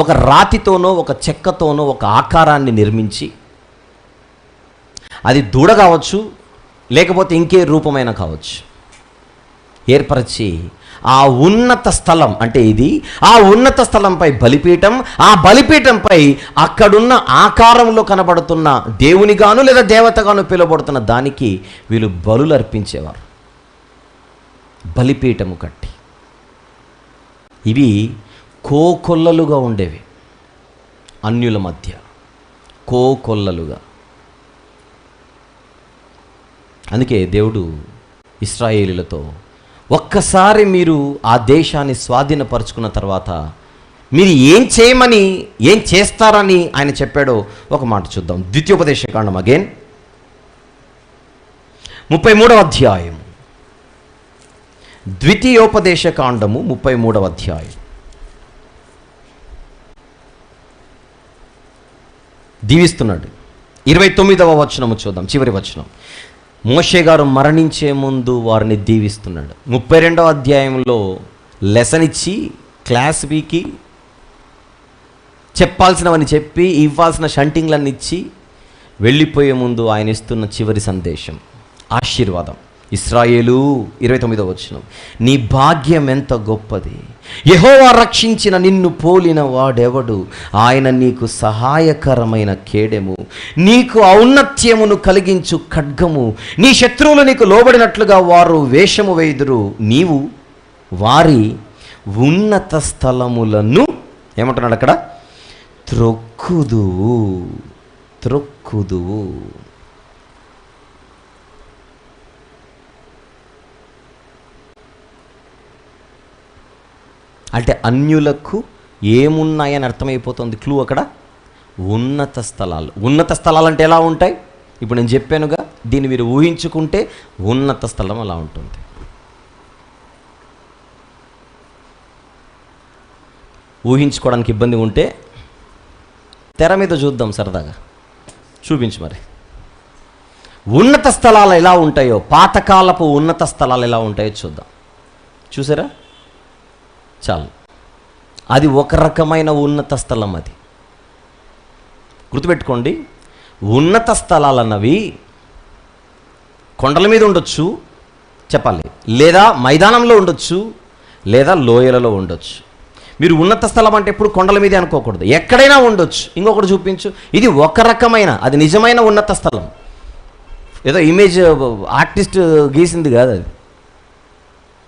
ఒక రాతితోనో ఒక చెక్కతోనో ఒక ఆకారాన్ని నిర్మించి, అది దూడ కావచ్చు లేకపోతే ఇంకే రూపమైన కావచ్చు, ఏర్పరిచి ఆ ఉన్నత స్థలం అంటే ఇది, ఆ ఉన్నత స్థలంపై బలిపీఠం, ఆ బలిపీఠంపై అక్కడున్న ఆకారంలో కనబడుతున్న దేవునిగాను లేదా దేవతగాను పిలువబడుతున్న దానికి వీళ్ళు బలులు అర్పించేవారు, బలిపీఠము కట్టి. ఇవి కోకొల్లలుగా ఉండేవి అన్యుల మధ్య, కోకొల్లలుగా. అందుకే దేవుడు ఇశ్రాయేలీలతో ఒక్కసారి మీరు ఆ దేశాన్ని స్వాధీనపరుచుకున్న తర్వాత మీరు ఏం చేస్తారని ఆయన చెప్పాడో ఒక మాట చూద్దాం. ద్వితీయోపదేశకాండం అగైన్ 33వ అధ్యాయం. ద్వితీయోపదేశకాండము 33వ అధ్యాయం. దీవిస్తున్నాడు. 29వ వచనము చూద్దాం, చివరి వచనం. మోషే గారు మరణించే ముందు వారిని దీవిస్తున్నాడు. 32వ అధ్యాయంలో లెసన్ ఇచ్చి, క్లాస్ వీకి చెప్పాల్సినవని చెప్పి, ఇవ్వాల్సిన షంటింగ్లన్నీ ఇచ్చి వెళ్ళిపోయే ముందు ఆయన ఇస్తున్న చివరి సందేశం, ఆశీర్వాదం. ఇశ్రాయేలు 29వ వచనం, నీ భాగ్యం ఎంత గొప్పది, యెహోవా రక్షించిన నిన్ను పోలిన వాడెవడు, ఆయన నీకు సహాయకరమైన కేడెము, నీకు ఔన్నత్యమును కలిగించు ఖడ్గము, నీ శత్రువులు నీకు లోబడినట్లుగా వారు వేషము వేయుదురు, నీవు వారి ఉన్నత స్థలములను ఏమంటున్నాడు అక్కడ, త్రొక్కుదువు. అంటే అన్యులకు ఏమున్నాయని అర్థమైపోతుంది. క్లూ అక్కడ ఉన్నత స్థలాలు. ఉన్నత స్థలాలు అంటే ఎలా ఉంటాయి? ఇప్పుడు నేను చెప్పానుగా, దీన్ని మీరు ఊహించుకుంటే ఉన్నత స్థలం అలా ఉంటుంది. ఊహించుకోవడానికి ఇబ్బంది ఉంటే తెర మీద చూద్దాం, సరదాగా చూపించు. మరి ఉన్నత స్థలాలు ఎలా ఉంటాయో, పాతకాలపు ఉన్నత స్థలాలు ఎలా ఉంటాయో చూద్దాం. చూసారా? చాలు, అది ఒక రకమైన ఉన్నత స్థలం. అది గుర్తుపెట్టుకోండి. ఉన్నత స్థలాలు అన్నవి కొండల మీద ఉండొచ్చు, చెప్పాలి, లేదా మైదానంలో ఉండొచ్చు, లేదా లోయలలో ఉండొచ్చు. మీరు ఉన్నత స్థలం అంటే ఎప్పుడు కొండల మీదే అనుకోకూడదు, ఎక్కడైనా ఉండొచ్చు. ఇంకొకటి చూపించు. ఇది ఒక రకమైన, అది నిజమైన ఉన్నత స్థలం, ఏదో ఇమేజ్ ఆర్టిస్ట్ గీసింది కాదు అది.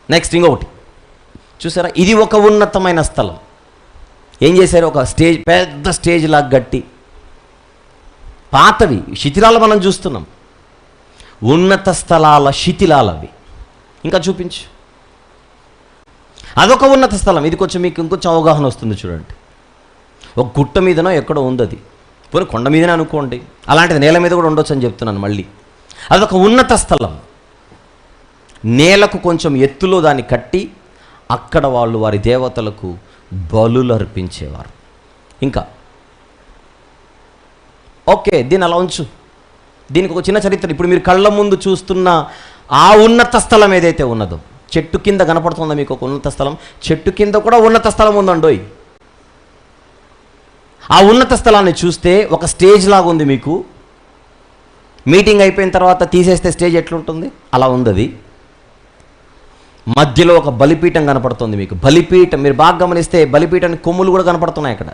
నెక్స్ట్ ఇంకొకటి చూసారా, ఇది ఒక ఉన్నతమైన స్థలం. ఏం చేశారు? ఒక స్టేజ్, పెద్ద స్టేజ్ లాగా గట్టి, పాతవి శిథిలాలు మనం చూస్తున్నాం, ఉన్నత స్థలాల శిథిలాలు అవి. ఇంకా చూపించు. అదొక ఉన్నత స్థలం. ఇది కొంచెం మీకు ఇంకొంచెం అవగాహన వస్తుంది. చూడండి, ఒక గుట్ట మీదనో ఎక్కడో ఉంది అది, పోనీ కొండ మీదనే అనుకోండి, అలాంటిది నేల మీద కూడా ఉండొచ్చు అని చెప్తున్నాను మళ్ళీ. అదొక ఉన్నత స్థలం. నేలకు కొంచెం ఎత్తులో దాన్ని కట్టి అక్కడ వాళ్ళు వారి దేవతలకు బలులు అర్పించేవారు. ఇంకా ఓకే, దీన్ని అలా ఉంచు. దీనికి ఒక చిన్న చరిత్ర. ఇప్పుడు మీరు కళ్ళ ముందు చూస్తున్న ఆ ఉన్నత స్థలం ఏదైతే ఉన్నదో, చెట్టు కింద కనపడుతుందా మీకు ఒక ఉన్నత స్థలం? చెట్టు కింద కూడా ఉన్నత స్థలం ఉందండోయ్. ఆ ఉన్నత స్థలాన్ని చూస్తే ఒక స్టేజ్ లాగా ఉంది మీకు. మీటింగ్ అయిపోయిన తర్వాత తీసేస్తే స్టేజ్ ఎట్లుంటుంది అలా ఉంది అది. మధ్యలో ఒక బలిపీఠం కనపడుతుంది మీకు. బలిపీఠం మీరు బాగా గమనిస్తే బలిపీఠానికి కొమ్ములు కూడా కనపడుతున్నాయి అక్కడ.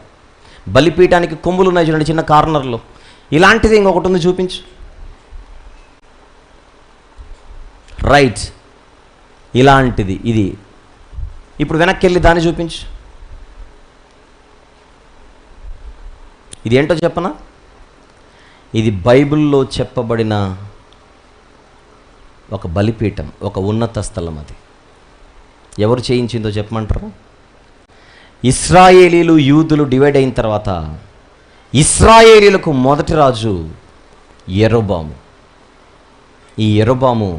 బలిపీఠానికి కొమ్ములు ఉన్నాయి చూడండి, చిన్న కార్నర్లో. ఇలాంటిది ఇంకొకటి ఉంది, చూపించు. రైట్, ఇలాంటిది ఇది. ఇప్పుడు వెనక్కి వెళ్ళి దాన్ని చూపించు. ఇది ఏంటో చెప్పనా? ఇది బైబిల్లో చెప్పబడిన ఒక బలిపీఠం, ఒక ఉన్నత స్థలం. అది ఎవరు చేయించిందో చెప్పమంటారు? ఇశ్రాయేలీలు యూదులు డివైడ్ అయిన తర్వాత ఇశ్రాయేలీలకు మొదటి రాజు యెరోబాము. ఈ యెరోబాము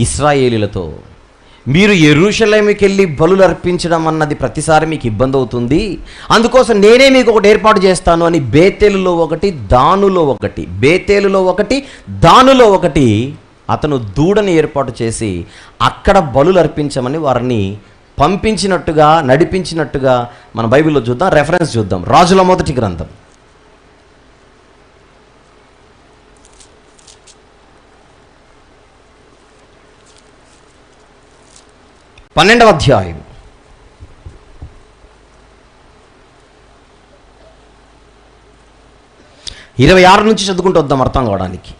ఇశ్రాయేలీలతో, మీరు యెరూషలేముకి వెళ్ళి బలులు అర్పించడం అన్నది ప్రతిసారి మీకు ఇబ్బంది అవుతుంది, అందుకోసం నేనే మీకు ఒకటి ఏర్పాటు చేస్తాను అని బేతేలులో ఒకటి, దానులో ఒకటి అతను దూడని ఏర్పాటు చేసి అక్కడ బలులు అర్పించమని వారిని పంపించినట్టుగా, నడిపించినట్టుగా మన బైబిల్లో చూద్దాం. రెఫరెన్స్ చూద్దాం. రాజుల మొదటి గ్రంథం 12వ అధ్యాయం 26 నుంచి చదువుకుంటూ వద్దాం అర్థం కావడానికి.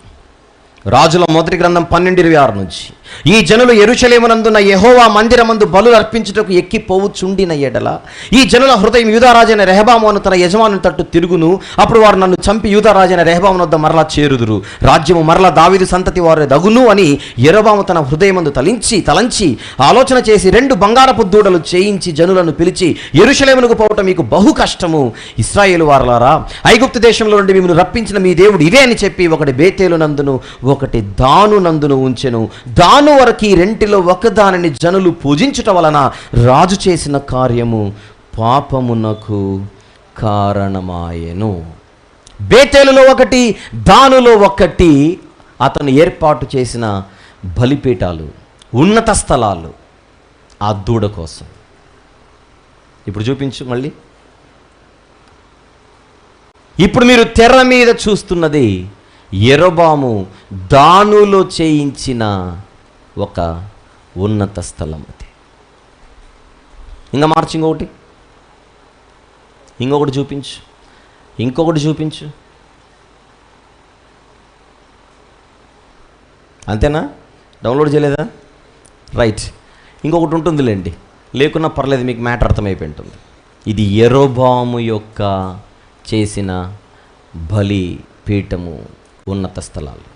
రాజుల మొదటి గ్రంథం 12:26 నుంచి. ఈ జనులు యెరూషలేమునందున్న యెహోవా మందిరమందు బలులు అర్పించుటకు ఎక్కిపోవుచుండిన ఎడల ఈ జనుల హృదయం యూదారాజైన రెహబాము అను తన యజమానుని తట్టు తిరుగును. అప్పుడు వారు నన్ను చంపి యూదారాజైన రెహబాము వద్ద మరలా చేరుదురు. రాజ్యము మరలా దావీదు సంతతి వారు దగును అని యెరొబాము తన హృదయమందు తలంచి ఆలోచన చేసి 2 బంగారపు దూడలు చేయించి జనులను పిలిచి, యెరూషలేమునకు పోవటం మీకు బహు కష్టము. ఇశ్రాయేలు వారలారా, ఐగుప్తు దేశంలో నుండి మిమ్మల్ని రప్పించిన మీ దేవుడు ఇదే అని చెప్పి ఒకటి బేతేలు నందును ఒకటి దాను నందును ఉంచెను. దాను వరకు ఈ రెంటిలో ఒకదానిని జనులు పూజించుట వలన రాజు చేసిన కార్యము పాపమునకు కారణమాయెను. బేతేలులో ఒకటి, దానులో ఒకటి అతను ఏర్పాటు చేసిన బలిపీఠాలు, ఉన్నత స్థలాలు ఆ దూడ కోసం. ఇప్పుడు చూపించు మళ్ళీ. ఇప్పుడు మీరు తెర మీద చూస్తున్నది యెరొబాము దానులో చేయించిన ఒక ఉన్నత స్థలం. అది ఇంకా మార్చి ఇంకొకటి చూపించు. అంతేనా? డౌన్లోడ్ చేయలేదా? రైట్, ఇంకొకటి ఉంటుందిలేండి, లేకున్నా పర్లేదు, మీకు మ్యాటర్ అర్థమైపోయి ఉంటుంది. ఇది యెరొబాము యొక్క చేసిన బలి పీఠము, ఉన్నత స్థలాలు.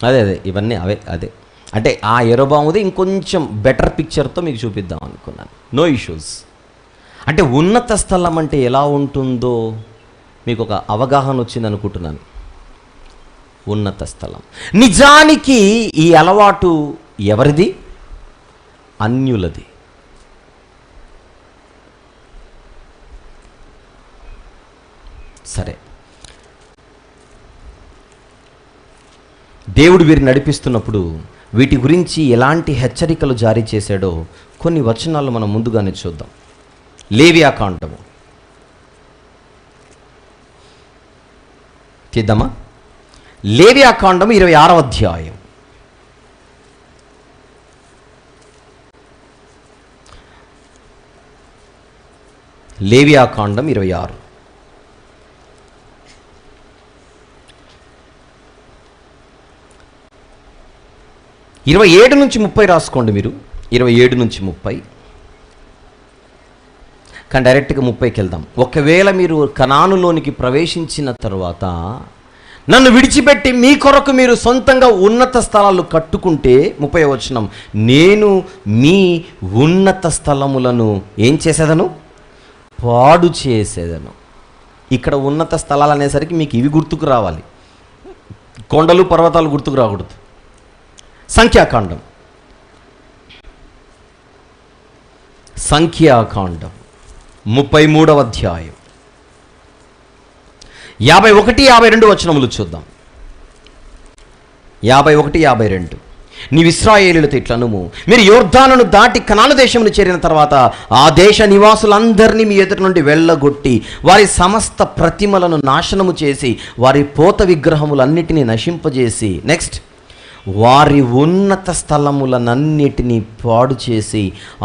అదే ఇవన్నీ అదే అంటే ఆ యెరొబాముది ఇంకొంచెం బెటర్ పిక్చర్తో మీకు చూపిద్దాం అనుకున్నాను. No issues. అంటే ఉన్నత స్థలం అంటే ఎలా ఉంటుందో మీకు ఒక అవగాహన వచ్చింది అనుకుంటున్నాను. ఉన్నత స్థలం నిజానికి ఈ అలవాటు ఎవరిది? అన్యులది. సరే, దేవుడు వీరిని నడిపిస్తున్నప్పుడు వీటి గురించి ఎలాంటి హెచ్చరికలు జారీ చేశాడో కొన్ని వచనాలు మనం ముందుగానే చూద్దాం. లేవియాకాండము తీద్దామా? లేవియాకాండము 26వ అధ్యాయం. లేవియాకాండం 26. 27 నుంచి 30 రాసుకోండి మీరు. 27 నుంచి 30, కానీ డైరెక్ట్గా 30కి వెళ్దాం. ఒకవేళ మీరు కనానులోనికి ప్రవేశించిన తర్వాత నన్ను విడిచిపెట్టి మీ కొరకు మీరు సొంతంగా ఉన్నత స్థలాలు కట్టుకుంటే, 30వ వచనం, నేను మీ ఉన్నత స్థలములను ఏం చేసేదను? పాడు చేసేదను. ఇక్కడ ఉన్నత స్థలాలు అనేసరికి మీకు ఇవి గుర్తుకు రావాలి, కొండలు పర్వతాలు గుర్తుకు రాకూడదు. సంఖ్యాకాండం 33వ అధ్యాయం 51, 52 వచనములు చూద్దాం. 51, 52. నీవు ఇశ్రాయేలీయులతో ఇట్లనుము, మీరు యొర్దానును దాటి కనాను దేశమును చేరిన తర్వాత ఆ దేశ నివాసులందరినీ మీ ఎదుటి నుండి వెళ్ళగొట్టి వారి సమస్త ప్రతిమలను నాశనము చేసి వారి పోత విగ్రహములన్నిటినీ నశింపజేసి, నెక్స్ట్, వారి ఉన్నత స్థలములనన్నిటినీ పాడు చేసి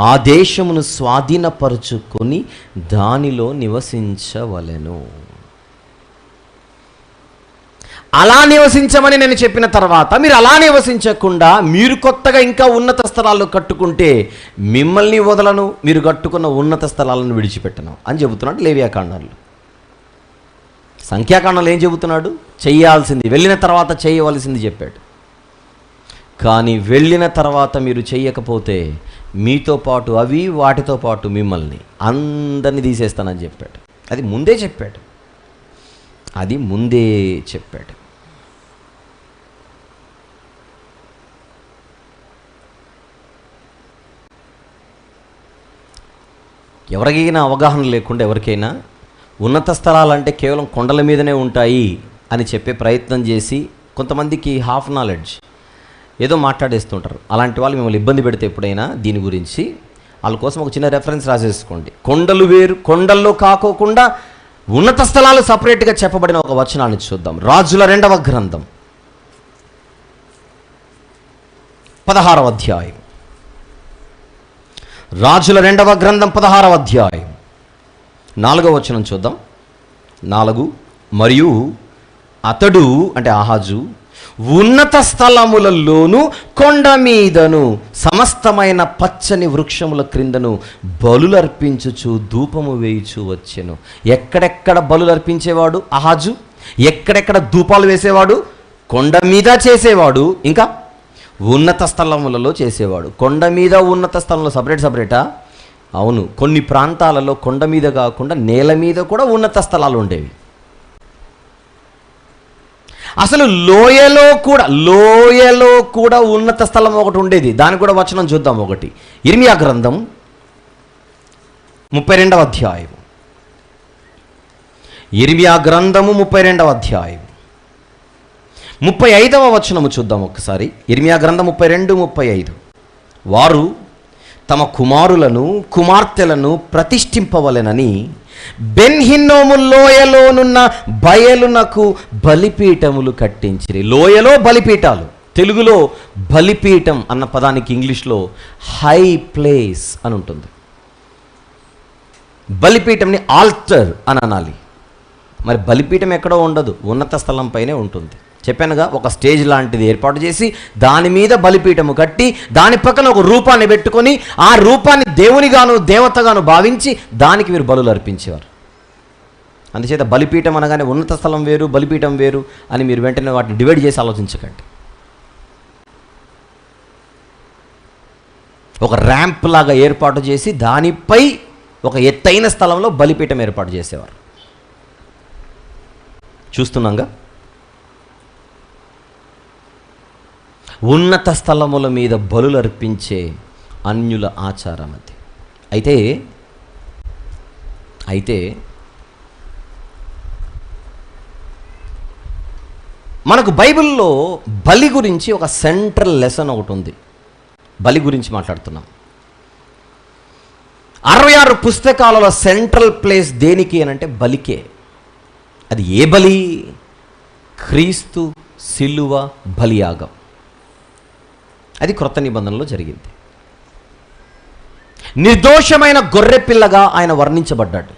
ఆ దేశమును స్వాధీనపరుచుకొని దానిలో నివసించవలెను. అలా నివసించమని నేను చెప్పిన తర్వాత మీరు అలా నివసించకుండా మీరు కొత్తగా ఇంకా ఉన్నత స్థలాలు కట్టుకుంటే మిమ్మల్ని వదలను, మీరు కట్టుకున్న ఉన్నత స్థలాలను విడిచిపెట్టను అని చెబుతున్నాడు లేవియాకాండంలో. సంఖ్యాకాండంలో ఏం చెబుతున్నాడు? చెయ్యాల్సింది, వెళ్ళిన తర్వాత చేయవలసింది చెప్పాడు. కానీ వెళ్ళిన తర్వాత మీరు చెయ్యకపోతే మీతో పాటు అవి, వాటితో పాటు మిమ్మల్ని అందరినీ తీసేస్తానని చెప్పాడు. అది ముందే చెప్పాడు. ఎవరికైనా అవగాహన లేకుండా ఎవరికైనా ఉన్నత స్థలాలంటే కేవలం కొండల మీదనే ఉంటాయి అని చెప్పే ప్రయత్నం చేసి కొంతమందికి హాఫ్ నాలెడ్జ్ ఏదో మాట్లాడేస్తుంటారు. అలాంటి వాళ్ళు మిమ్మల్ని ఇబ్బంది పెడితే ఎప్పుడైనా దీని గురించి వాళ్ళ కోసం ఒక చిన్న రెఫరెన్స్ రాసేసుకోండి. కొండలు వేరు, కొండల్లో కాకోకుండా ఉన్నత స్థలాలు సపరేట్గా చెప్పబడిన ఒక వచనాన్ని చూద్దాం. రాజుల 2వ గ్రంథం 16వ అధ్యాయం. రాజుల 2వ గ్రంథం 16వ అధ్యాయం 4వ వచనం చూద్దాం. 4 మరియు అతడు అంటే ఆహాజు ఉన్నత స్థలములలోను కొండ మీదను సమస్తమైన పచ్చని వృక్షముల క్రిందను బలులర్పించుచు ధూపము వేయుచు వచ్చెను. ఎక్కడెక్కడ బలులర్పించేవాడు ఆహాజు? ఎక్కడెక్కడ ధూపాలు వేసేవాడు? కొండ మీద చేసేవాడు, ఇంకా ఉన్నత స్థలములలో చేసేవాడు. కొండ మీద ఉన్నత స్థలంలో సపరేటా? అవును, కొన్ని ప్రాంతాలలో కొండ మీద కాకుండా నేల మీద కూడా ఉన్నత స్థలాలు ఉండేవి. అసలు లోయలో కూడా ఉన్నత స్థలం ఒకటి ఉండేది. దానికి కూడా వచనం చూద్దాం. ఒకటి ఇర్మియా గ్రంథం 32వ అధ్యాయం. ఇర్మియా గ్రంథము 32వ అధ్యాయం 35వ వచనము చూద్దాం ఒకసారి. ఇర్మియా గ్రంథం 32:35. వారు తమ కుమారులను కుమార్తెలను ప్రతిష్ఠింపవలెనని బెన్ హిన్నోము లోయలోనున్న బయలునకు బలిపీఠములు కట్టించిరి. లోయలో బలిపీఠాలు. తెలుగులో బలిపీఠం అన్న పదానికి ఇంగ్లీష్లో హై ప్లేస్ అని ఉంటుంది. బలిపీఠంని ఆల్టర్ అని అనాలి. మరి బలిపీఠం ఎక్కడో ఉండదు, ఉన్నత స్థలం పైనే ఉంటుంది. చెప్పానుగా, ఒక స్టేజ్ లాంటిది ఏర్పాటు చేసి దాని మీద బలిపీఠము కట్టి దాని పక్కన ఒక రూపాన్ని పెట్టుకొని ఆ రూపాన్ని దేవునిగాను దేవతగాను భావించి దానికి వీరు బలులు అర్పించేవారు. అందుచేత బలిపీఠం అనగానే ఉన్నత స్థలం వేరు, బలిపీఠం వేరు అని మీరు వెంటనే వాటిని డివైడ్ చేసి ఆలోచించకండి. ఒక ర్యాంప్ లాగా ఏర్పాటు చేసి దానిపై ఒక ఎత్తైన స్థలంలో బలిపీఠం ఏర్పాటు చేసేవారు. చూస్తున్నాంగా, ఉన్నత స్థలముల మీద బలులు అర్పించే అన్యుల ఆచారం అది. అయితే మనకు బైబిల్లో బలి గురించి ఒక సెంట్రల్ లెసన్ ఒకటి ఉంది. బలి గురించి మాట్లాడుతున్నాం. 66 పుస్తకాలలో సెంట్రల్ ప్లేస్ దేనికి అని అంటే బలికే. అది ఏ బలి? క్రీస్తు సిలువ బలియాగం. అది క్రొత్త నిబంధనలో జరిగింది. నిర్దోషమైన గొర్రెపిల్లగా ఆయన వర్ణించబడ్డాడు.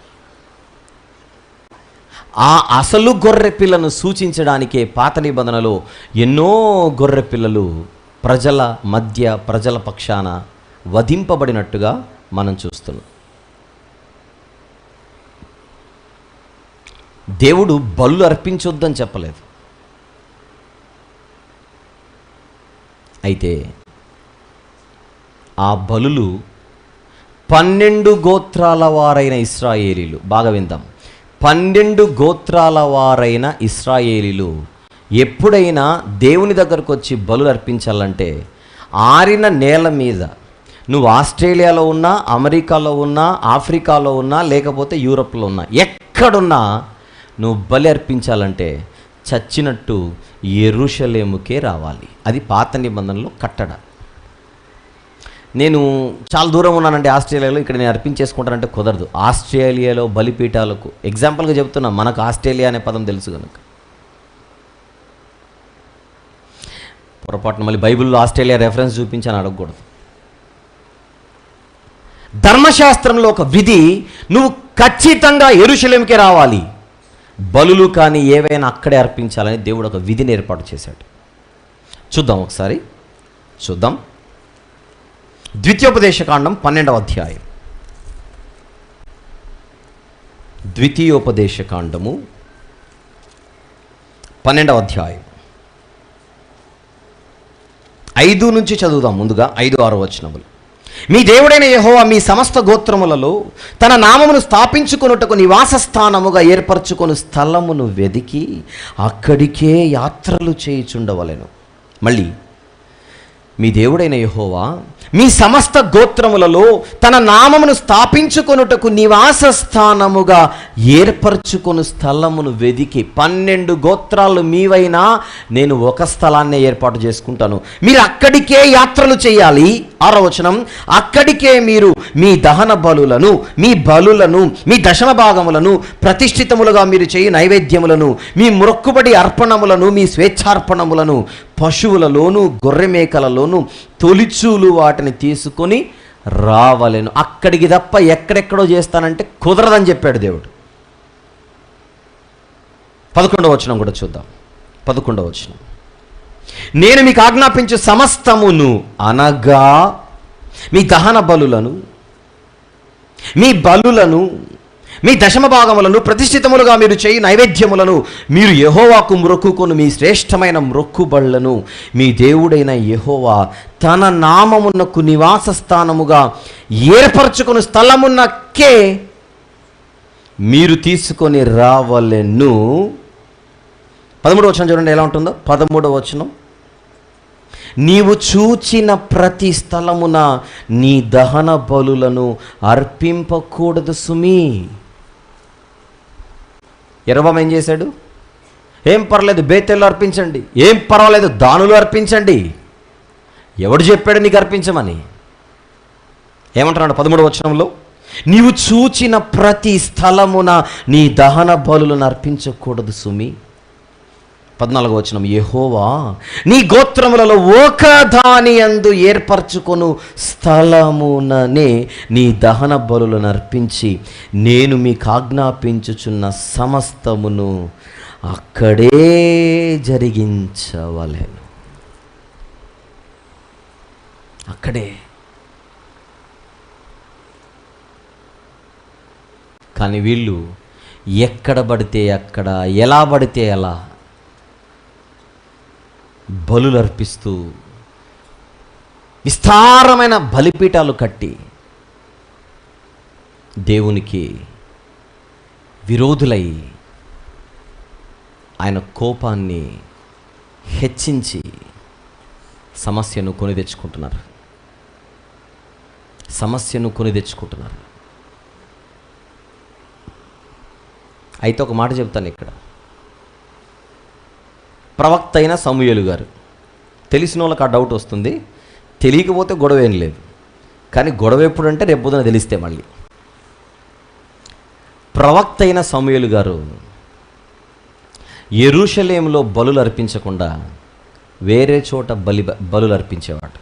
ఆ అసలు గొర్రెపిల్లను సూచించడానికే పాత నిబంధనలో ఎన్నో గొర్రెపిల్లలు ప్రజల మధ్య ప్రజల పక్షాన వధింపబడినట్టుగా మనం చూస్తున్నాం. దేవుడు బలులు అర్పించొద్దని చెప్పలేదు. అయితే ఆ బలులు 12 గోత్రాల వారైన ఇశ్రాయేలీలు, బాగా విందాం, 12 గోత్రాల వారైన ఇశ్రాయేలీలు ఎప్పుడైనా దేవుని దగ్గరకు వచ్చి బలులు అర్పించాలంటే ఆరిన నేల మీద, నువ్వు ఆస్ట్రేలియాలో ఉన్నా, అమెరికాలో ఉన్నా, ఆఫ్రికాలో ఉన్నా, లేకపోతే యూరప్లో ఉన్నా, ఎక్కడున్నా నువ్వు బలి అర్పించాలంటే చచ్చినట్టు యెరూషలేముకే రావాలి. అది పాత నిబంధనలో కట్టడ. నేను చాలా దూరం ఉన్నానండి ఆస్ట్రేలియాలో, ఇక్కడ నేను అర్పించేసుకుంటానంటే కుదరదు. ఆస్ట్రేలియాలో బలిపీఠాలకు ఎగ్జాంపుల్గా చెప్తున్నా, మనకు ఆస్ట్రేలియా అనే పదం తెలుసు కనుక. పొరపాటున మళ్ళీ బైబిల్లో ఆస్ట్రేలియా రెఫరెన్స్ చూపించని అడగకూడదు. ధర్మశాస్త్రంలో ఒక విధి, నువ్వు ఖచ్చితంగా యెరూషలేముకే రావాలి, బలులు కానీ ఏవైనా అక్కడే అర్పించాలని దేవుడు ఒక విధిని ఏర్పాటు చేశాడు. చూద్దాం ఒకసారి. ద్వితీయోపదేశకాండం 12వ అధ్యాయం. ద్వితీయోపదేశకాండము 12వ అధ్యాయం 5 నుంచి చదువుదాం. ముందుగా 5-6 వచనములు. మీ దేవుడైన యెహోవా మీ సమస్త గోత్రములలో తన నామమును స్థాపించుకొనుటకు నివాస స్థానముగా ఏర్పరచుకొని స్థలమును వెదికి అక్కడికే యాత్రలు చేయుచుండవలెను. మళ్ళీ మీ దేవుడైన యెహోవా మీ సమస్త గోత్రములలో తన నామమును స్థాపించుకొనుటకు నివాస స్థానముగా ఏర్పరచుకొను స్థలమును వెదికి. 12 గోత్రాలు మీవైనా నేను ఒక స్థలాన్నే ఏర్పాటు చేసుకుంటాను, మీరు అక్కడికే యాత్రలు చేయాలి. 6వ వచనం, అక్కడికే మీరు మీ దహన బలులను, మీ దశమ భాగములను, ప్రతిష్ఠితములుగా మీరు చేయి నైవేద్యములను, మీ మొక్కుబడి అర్పణములను, మీ స్వేచ్ఛార్పణములను, పశువులలోను గొర్రె మేకలలోను తొలిచూలు వాటిని తీసుకొని రావలెను. అక్కడికి తప్ప ఎక్కడెక్కడో చేస్తానంటే కుదరదని చెప్పాడు దేవుడు. 11వ వచనం కూడా చూద్దాం. 11వ వచనం, నేను మీకు ఆజ్ఞాపించు సమస్తమును అనగా మీ దహన బలులను, మీ బలులను, మీ దశమ భాగములను, ప్రతిష్ఠితములుగా మీరు చేయు నైవేద్యములను, మీరు యెహోవాకు మ్రొక్కుకొను మీ శ్రేష్టమైన మ్రొక్కుబళ్లను మీ దేవుడైన యెహోవా తన నామమునకు నివాస స్థానముగా ఏర్పరచుకుని స్థలమునకే మీరు తీసుకొని రావలెను. 13వ వచనం చూడండి ఎలా ఉంటుందో. 13వ వచనం, నీవు చూచిన ప్రతి స్థలమున నీ దహన బలులను అర్పింపకూడదు సుమి. యెరొబెయాము ఏం చేశాడు? ఏం పర్లేదు బేతేల్లో అర్పించండి, ఏం పర్వాలేదు దానులు అర్పించండి. ఎవడు చెప్పాడు నీకు అర్పించమని? ఏమంటున్నాడు 13వ వచనంలో? నీవు చూచిన ప్రతి స్థలమున నీ దహన బలులను అర్పించకూడదు సుమి. 14వ వచనం, యెహోవా నీ గోత్రములలో ఒక దాని యందు ఏర్పరచుకొను స్థలముననే నీ దహన బలులను అర్పించి నేను మీకు ఆజ్ఞాపించుచున్న సమస్తమును అక్కడే జరిగించవలెను. అక్కడే. కానీ వీళ్ళు ఎక్కడ పడితే అక్కడ, ఎలా పడితే ఎలా బలులు అర్పిస్తూ విస్తారమైన బలిపీఠాలు కట్టి దేవునికి విరోధులై ఆయన కోపాన్ని హెచ్చించి సమస్యను కొని తెచ్చుకుంటున్నారు. అయితే ఒక మాట చెప్తాను ఇక్కడ. ప్రవక్త అయిన సమూయేలు గారు, తెలిసిన వాళ్ళకి ఆ డౌట్ వస్తుంది, తెలియకపోతే గొడవ ఏం లేదు. కానీ గొడవ ఎప్పుడంటే రేపు పొద్దున తెలిస్తే మళ్ళీ. ప్రవక్త అయిన సమూయేలు గారు యెరూషలేములో బలులు అర్పించకుండా వేరే చోట బలులు అర్పించేవాడు.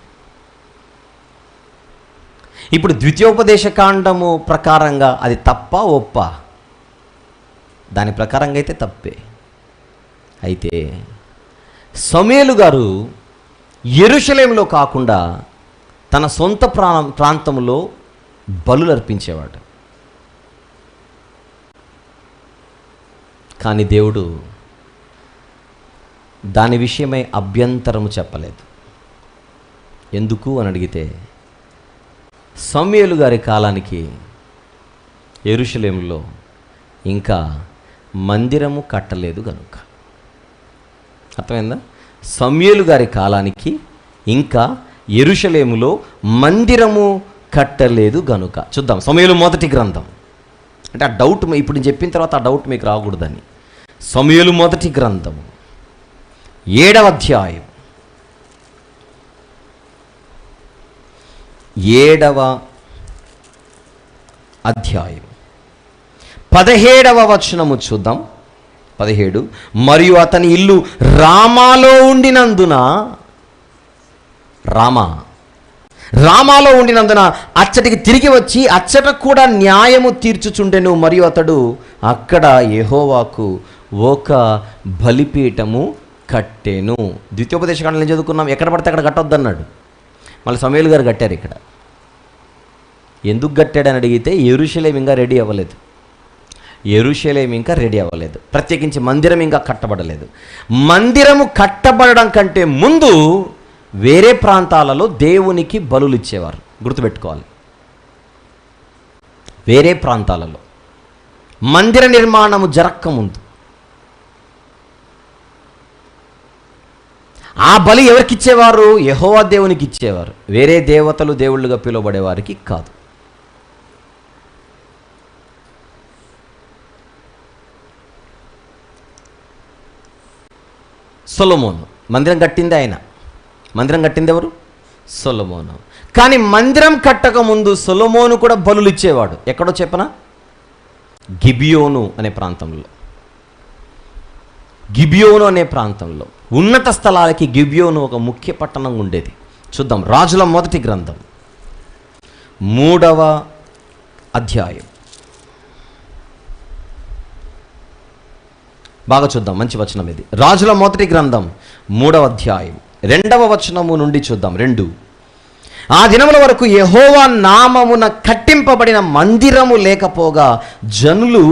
ఇప్పుడు ద్వితీయోపదేశ కాండము ప్రకారంగా అది తప్ప ఒప్ప? దాని ప్రకారంగా అయితే తప్పే. అయితే సమూయేలు గారు యెరూషలేములో కాకుండా తన సొంత ప్రాంతంలో బలులు అర్పించేవాడు. కానీ దేవుడు దాని విషయమై అభ్యంతరము చెప్పలేదు. ఎందుకు అని అడిగితే, సమూయేలు గారి కాలానికి యెరూషలేములో ఇంకా మందిరము కట్టలేదు కనుక. అర్థమైందా? సమూయేలు గారి కాలానికి ఇంకా యెరూషలేములో మందిరము కట్టలేదు గనుక. చూద్దాం సమూయేలు మొదటి గ్రంథం. అంటే ఆ డౌట్ ఇప్పుడు నేను చెప్పిన తర్వాత ఆ డౌట్ మీకు రాకూడదని. సమూయేలు మొదటి గ్రంథము 7వ అధ్యాయం 17వ వచనము చూద్దాం. 17, మరియు అతని ఇల్లు రామాలో ఉండినందున, రామాలో ఉండినందున అచ్చటికి తిరిగి వచ్చి అచ్చట కూడా న్యాయము తీర్చుచుండెను. మరియు అతడు అక్కడ యెహోవాకు ఒక బలిపీఠము కట్టెను. ద్వితీయోపదేశకాండలో ఏం చదువుకున్నాం? ఎక్కడ పడితే అక్కడ కట్టొద్దన్నాడు. మళ్ళీ సమూయేలు గారు కట్టారు ఇక్కడ. ఎందుకు కట్టాడని అడిగితే యెరూషలేము ఇంకా రెడీ అవ్వలేదు. ప్రత్యేకించి మందిరం ఇంకా కట్టబడలేదు. మందిరము కట్టబడడం కంటే ముందు వేరే ప్రాంతాలలో దేవునికి బలులు ఇచ్చేవారు. గుర్తుపెట్టుకోవాలి. వేరే ప్రాంతాలలో మందిర నిర్మాణము జరక్కముందు ఆ బలి ఎవరికి ఇచ్చేవారు? యెహోవా దేవునికి ఇచ్చేవారు. వేరే దేవతలు దేవుళ్ళుగా పిలువబడే వారికి కాదు. సొలొమోను మందిరం కట్టింది ఆయన. మందిరం కట్టింది ఎవరు? సొలొమోను. కానీ మందిరం కట్టక ముందు సొలొమోను కూడా బలులు ఇచ్చేవాడు. ఎక్కడో చెప్పనా? గిబియోను అనే ప్రాంతంలో ఉన్నత స్థలాలకి గిబియోను ఒక ముఖ్య పట్టణం ఉండేది. చూద్దాం. రాజుల మొదటి గ్రంథం 3వ అధ్యాయం. బాగా చూద్దాం, మంచి వచనం ఇది. రాజుల మొదటి గ్రంథం 3వ అధ్యాయం 2వ వచనము నుండి చూద్దాం. 2. ఆ దినముల వరకు యెహోవా నామమున కట్టింపబడిన మందిరము లేకపోగా జనులు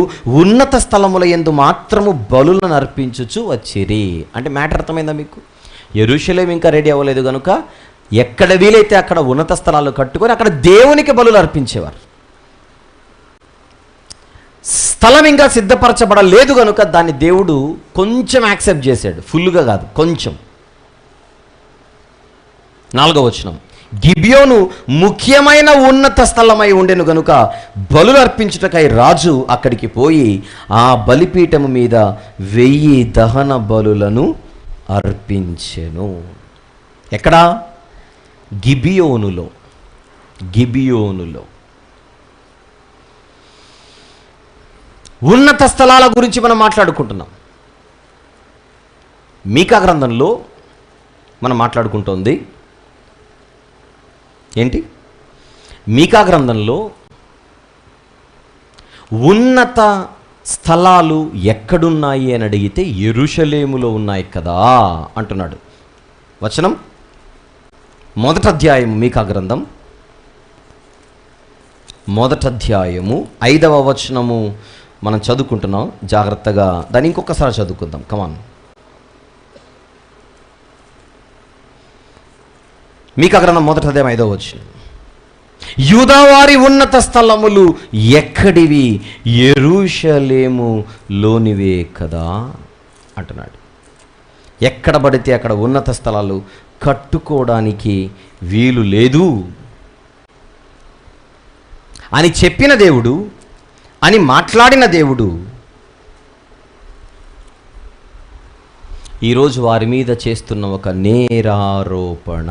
ఉన్నత స్థలముల యందు మాత్రము బలులను అర్పించుచు వచ్చిరి. అంటే మ్యాటర్ అర్థమైందా మీకు? యెరూషలేము ఇంకా రెడీ అవ్వలేదు కనుక ఎక్కడ వీలైతే అక్కడ ఉన్నత స్థలాలు కట్టుకొని అక్కడ దేవునికి బలులు అర్పించేవారు. స్థలం ఇంకా సిద్ధపరచబడలేదు కనుక దాన్ని దేవుడు కొంచెం యాక్సెప్ట్ చేశాడు, ఫుల్గా కాదు, కొంచెం. 4వ వచనం, గిబియోను ముఖ్యమైన ఉన్నత స్థలమై ఉండెను గనుక బలులు అర్పించుటకై రాజు అక్కడికి పోయి ఆ బలిపీఠము మీద 1000 దహన బలులను అర్పించెను. ఎక్కడా? గిబియోనులో. ఉన్నత స్థలాల గురించి మనం మాట్లాడుకుంటున్నాం. మీకా గ్రంథంలో మనం మాట్లాడుకుంటోంది ఏంటి? మీకా గ్రంథంలో ఉన్నత స్థలాలు ఎక్కడున్నాయి అని అడిగితే యెరూషలేములో ఉన్నాయి కదా అంటున్నాడు. వచనం 1వ అధ్యాయం, మీకా గ్రంథం 1వ అధ్యాయము 5వ వచనము మనం చదువుకుంటున్నాం. జాగ్రత్తగా దాన్ని ఇంకొకసారి చదువుకుందాం. కమాన్. మీకా గ్రంథం 1వ అధ్యాయం 5వ వచనం, యూదావారి ఉన్నత స్థలములు ఎక్కడివి? యెరూషలేములోనివే కదా అంటున్నాడు. ఎక్కడ పడితే అక్కడ ఉన్నత స్థలాలు కట్టుకోవడానికి వీలు లేదు అని చెప్పిన దేవుడు, అని మాట్లాడిన దేవుడు ఈరోజు వారి మీద చేస్తున్న ఒక నేరారోపణ.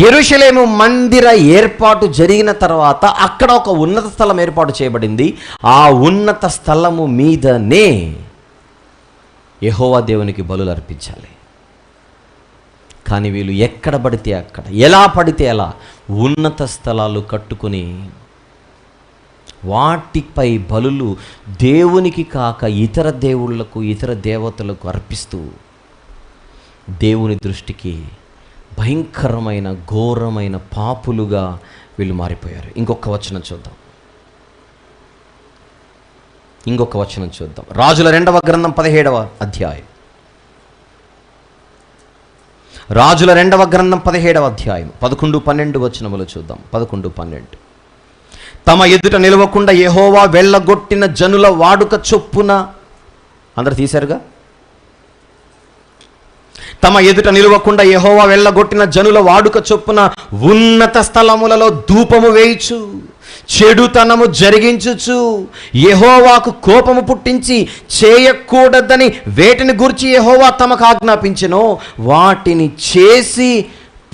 యెరూషలేము మందిర ఏర్పాటు జరిగిన తర్వాత అక్కడ ఒక ఉన్నత స్థలం ఏర్పాటు చేయబడింది. ఆ ఉన్నత స్థలము మీదనే యెహోవా దేవునికి బలులు అర్పించాలి. కానీ వీళ్ళు ఎక్కడ పడితే అక్కడ, ఎలా పడితే అలా ఉన్నత స్థలాలు కట్టుకొని వాటిపై బలులు దేవునికి కాక ఇతర దేవుళ్లకు, ఇతర దేవతలకు అర్పిస్తూ దేవుని దృష్టికి భయంకరమైన ఘోరమైన పాపులుగా వీళ్ళు మారిపోయారు. ఇంకొక వచనం చూద్దాం. రాజుల 2వ గ్రంథం 17వ అధ్యాయం. రాజుల 2వ గ్రంథం 17వ అధ్యాయం 11-12 వచనములు చూద్దాం. 11-12. తమ ఎదుట నిలవకుండా యెహోవా వెళ్ళగొట్టిన జనుల వాడుక చొప్పున, అందరు తీశారుగా, తమ ఎదుట నిలవకుండా యెహోవా వెళ్ళగొట్టిన జనుల వాడుక చొప్పున ఉన్నత స్థలములలో ధూపము వేయుచు చెడుతనము జరిగించుచు యెహోవాకు కోపము పుట్టించి చేయకూడదని వేటిని గురించి యెహోవా తమకు ఆజ్ఞాపించెనో వాటిని చేసి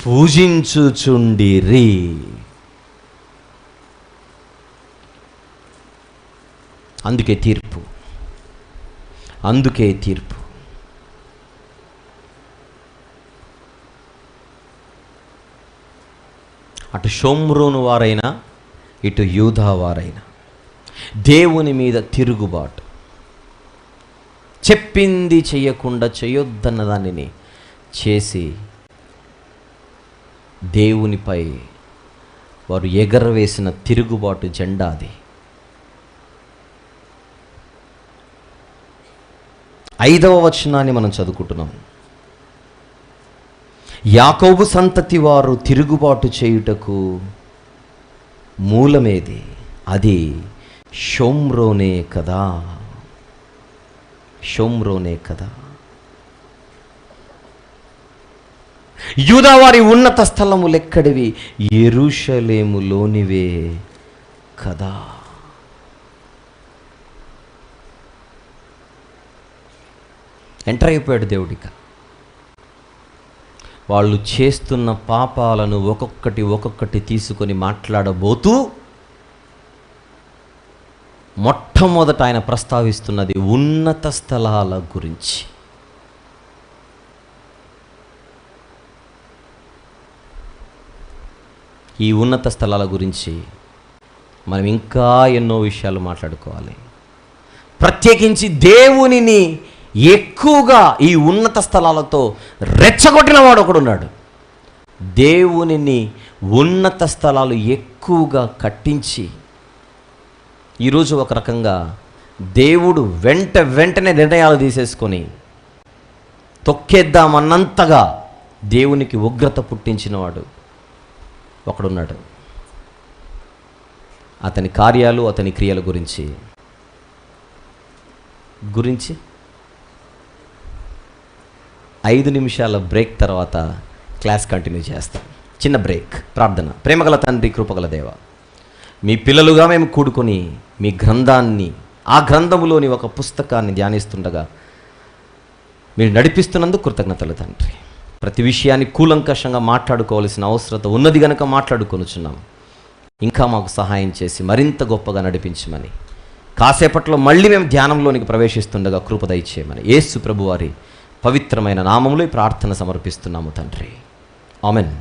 పూజించుచుండిరి. అందుకే తీర్పు. అటు షోమ్రోను వారైనా ఇటు యూదా వారైనా దేవుని మీద తిరుగుబాటు, చెప్పింది చెయ్యకుండా చేయొద్దన్న దానిని చేసి దేవునిపై వారు ఎగరవేసిన తిరుగుబాటు జెండా అది. 5వ వచనాన్ని మనం చదువుకుంటున్నాం. యాకోబు సంతతి వారు తిరుగుబాటు చేయుటకు మూలమేది? అది షోమ్రోనే కదా. యూదా వారి ఉన్నత స్థలములెక్కడివి? యెరూషలేములోనివే కదా. ఎంటర్ అయిపోయాడు దేవుడిక. వాళ్ళు చేస్తున్న పాపాలను ఒక్కొక్కటి తీసుకొని మాట్లాడబోతూ మొట్టమొదట ఆయన ప్రస్తావిస్తున్నది ఉన్నత స్థలాల గురించి. ఈ ఉన్నత స్థలాల గురించి మనం ఇంకా ఎన్నో విషయాలు మాట్లాడుకోవాలి. ప్రత్యేకించి దేవునిని ఎక్కువగా ఈ ఉన్నత స్థలాలతో రెచ్చగొట్టిన వాడు ఒకడున్నాడు. దేవునిని ఉన్నత స్థలాలు ఎక్కువగా కట్టించి ఈరోజు ఒక రకంగా దేవుడు వెంటనే నిర్ణయాలు తీసేసుకొని తొక్కేద్దామన్నంతగా దేవునికి ఉగ్రత పుట్టించినవాడు ఒకడున్నాడు. అతని కార్యాలు, అతని క్రియల గురించి 5 నిమిషాల బ్రేక్ తర్వాత క్లాస్ కంటిన్యూ చేస్తాం. చిన్న బ్రేక్. ప్రార్థన. ప్రేమగల తండ్రి, కృపగల దేవ, మీ పిల్లలుగా మేము కూడుకొని మీ గ్రంథాన్ని, ఆ గ్రంథములోని ఒక పుస్తకాన్ని ధ్యానిస్తుండగా మీరు నడిపిస్తున్నందుకు కృతజ్ఞతలు తండ్రి. ప్రతి విషయాన్ని కూలంకషంగా మాట్లాడుకోవాల్సిన అవసరత ఉన్నది గనక మాట్లాడుకొనుచున్నాం. ఇంకా మాకు సహాయం చేసి మరింత గొప్పగా నడిపించమని, కాసేపట్లో మళ్ళీ మేము ధ్యానంలోనికి ప్రవేశిస్తుండగా కృప దయచేయమని యేసు ప్రభువారి పవిత్రమైన నామములో ఈ ప్రార్థన సమర్పిస్తున్నాము తండ్రి. ఆమెన్.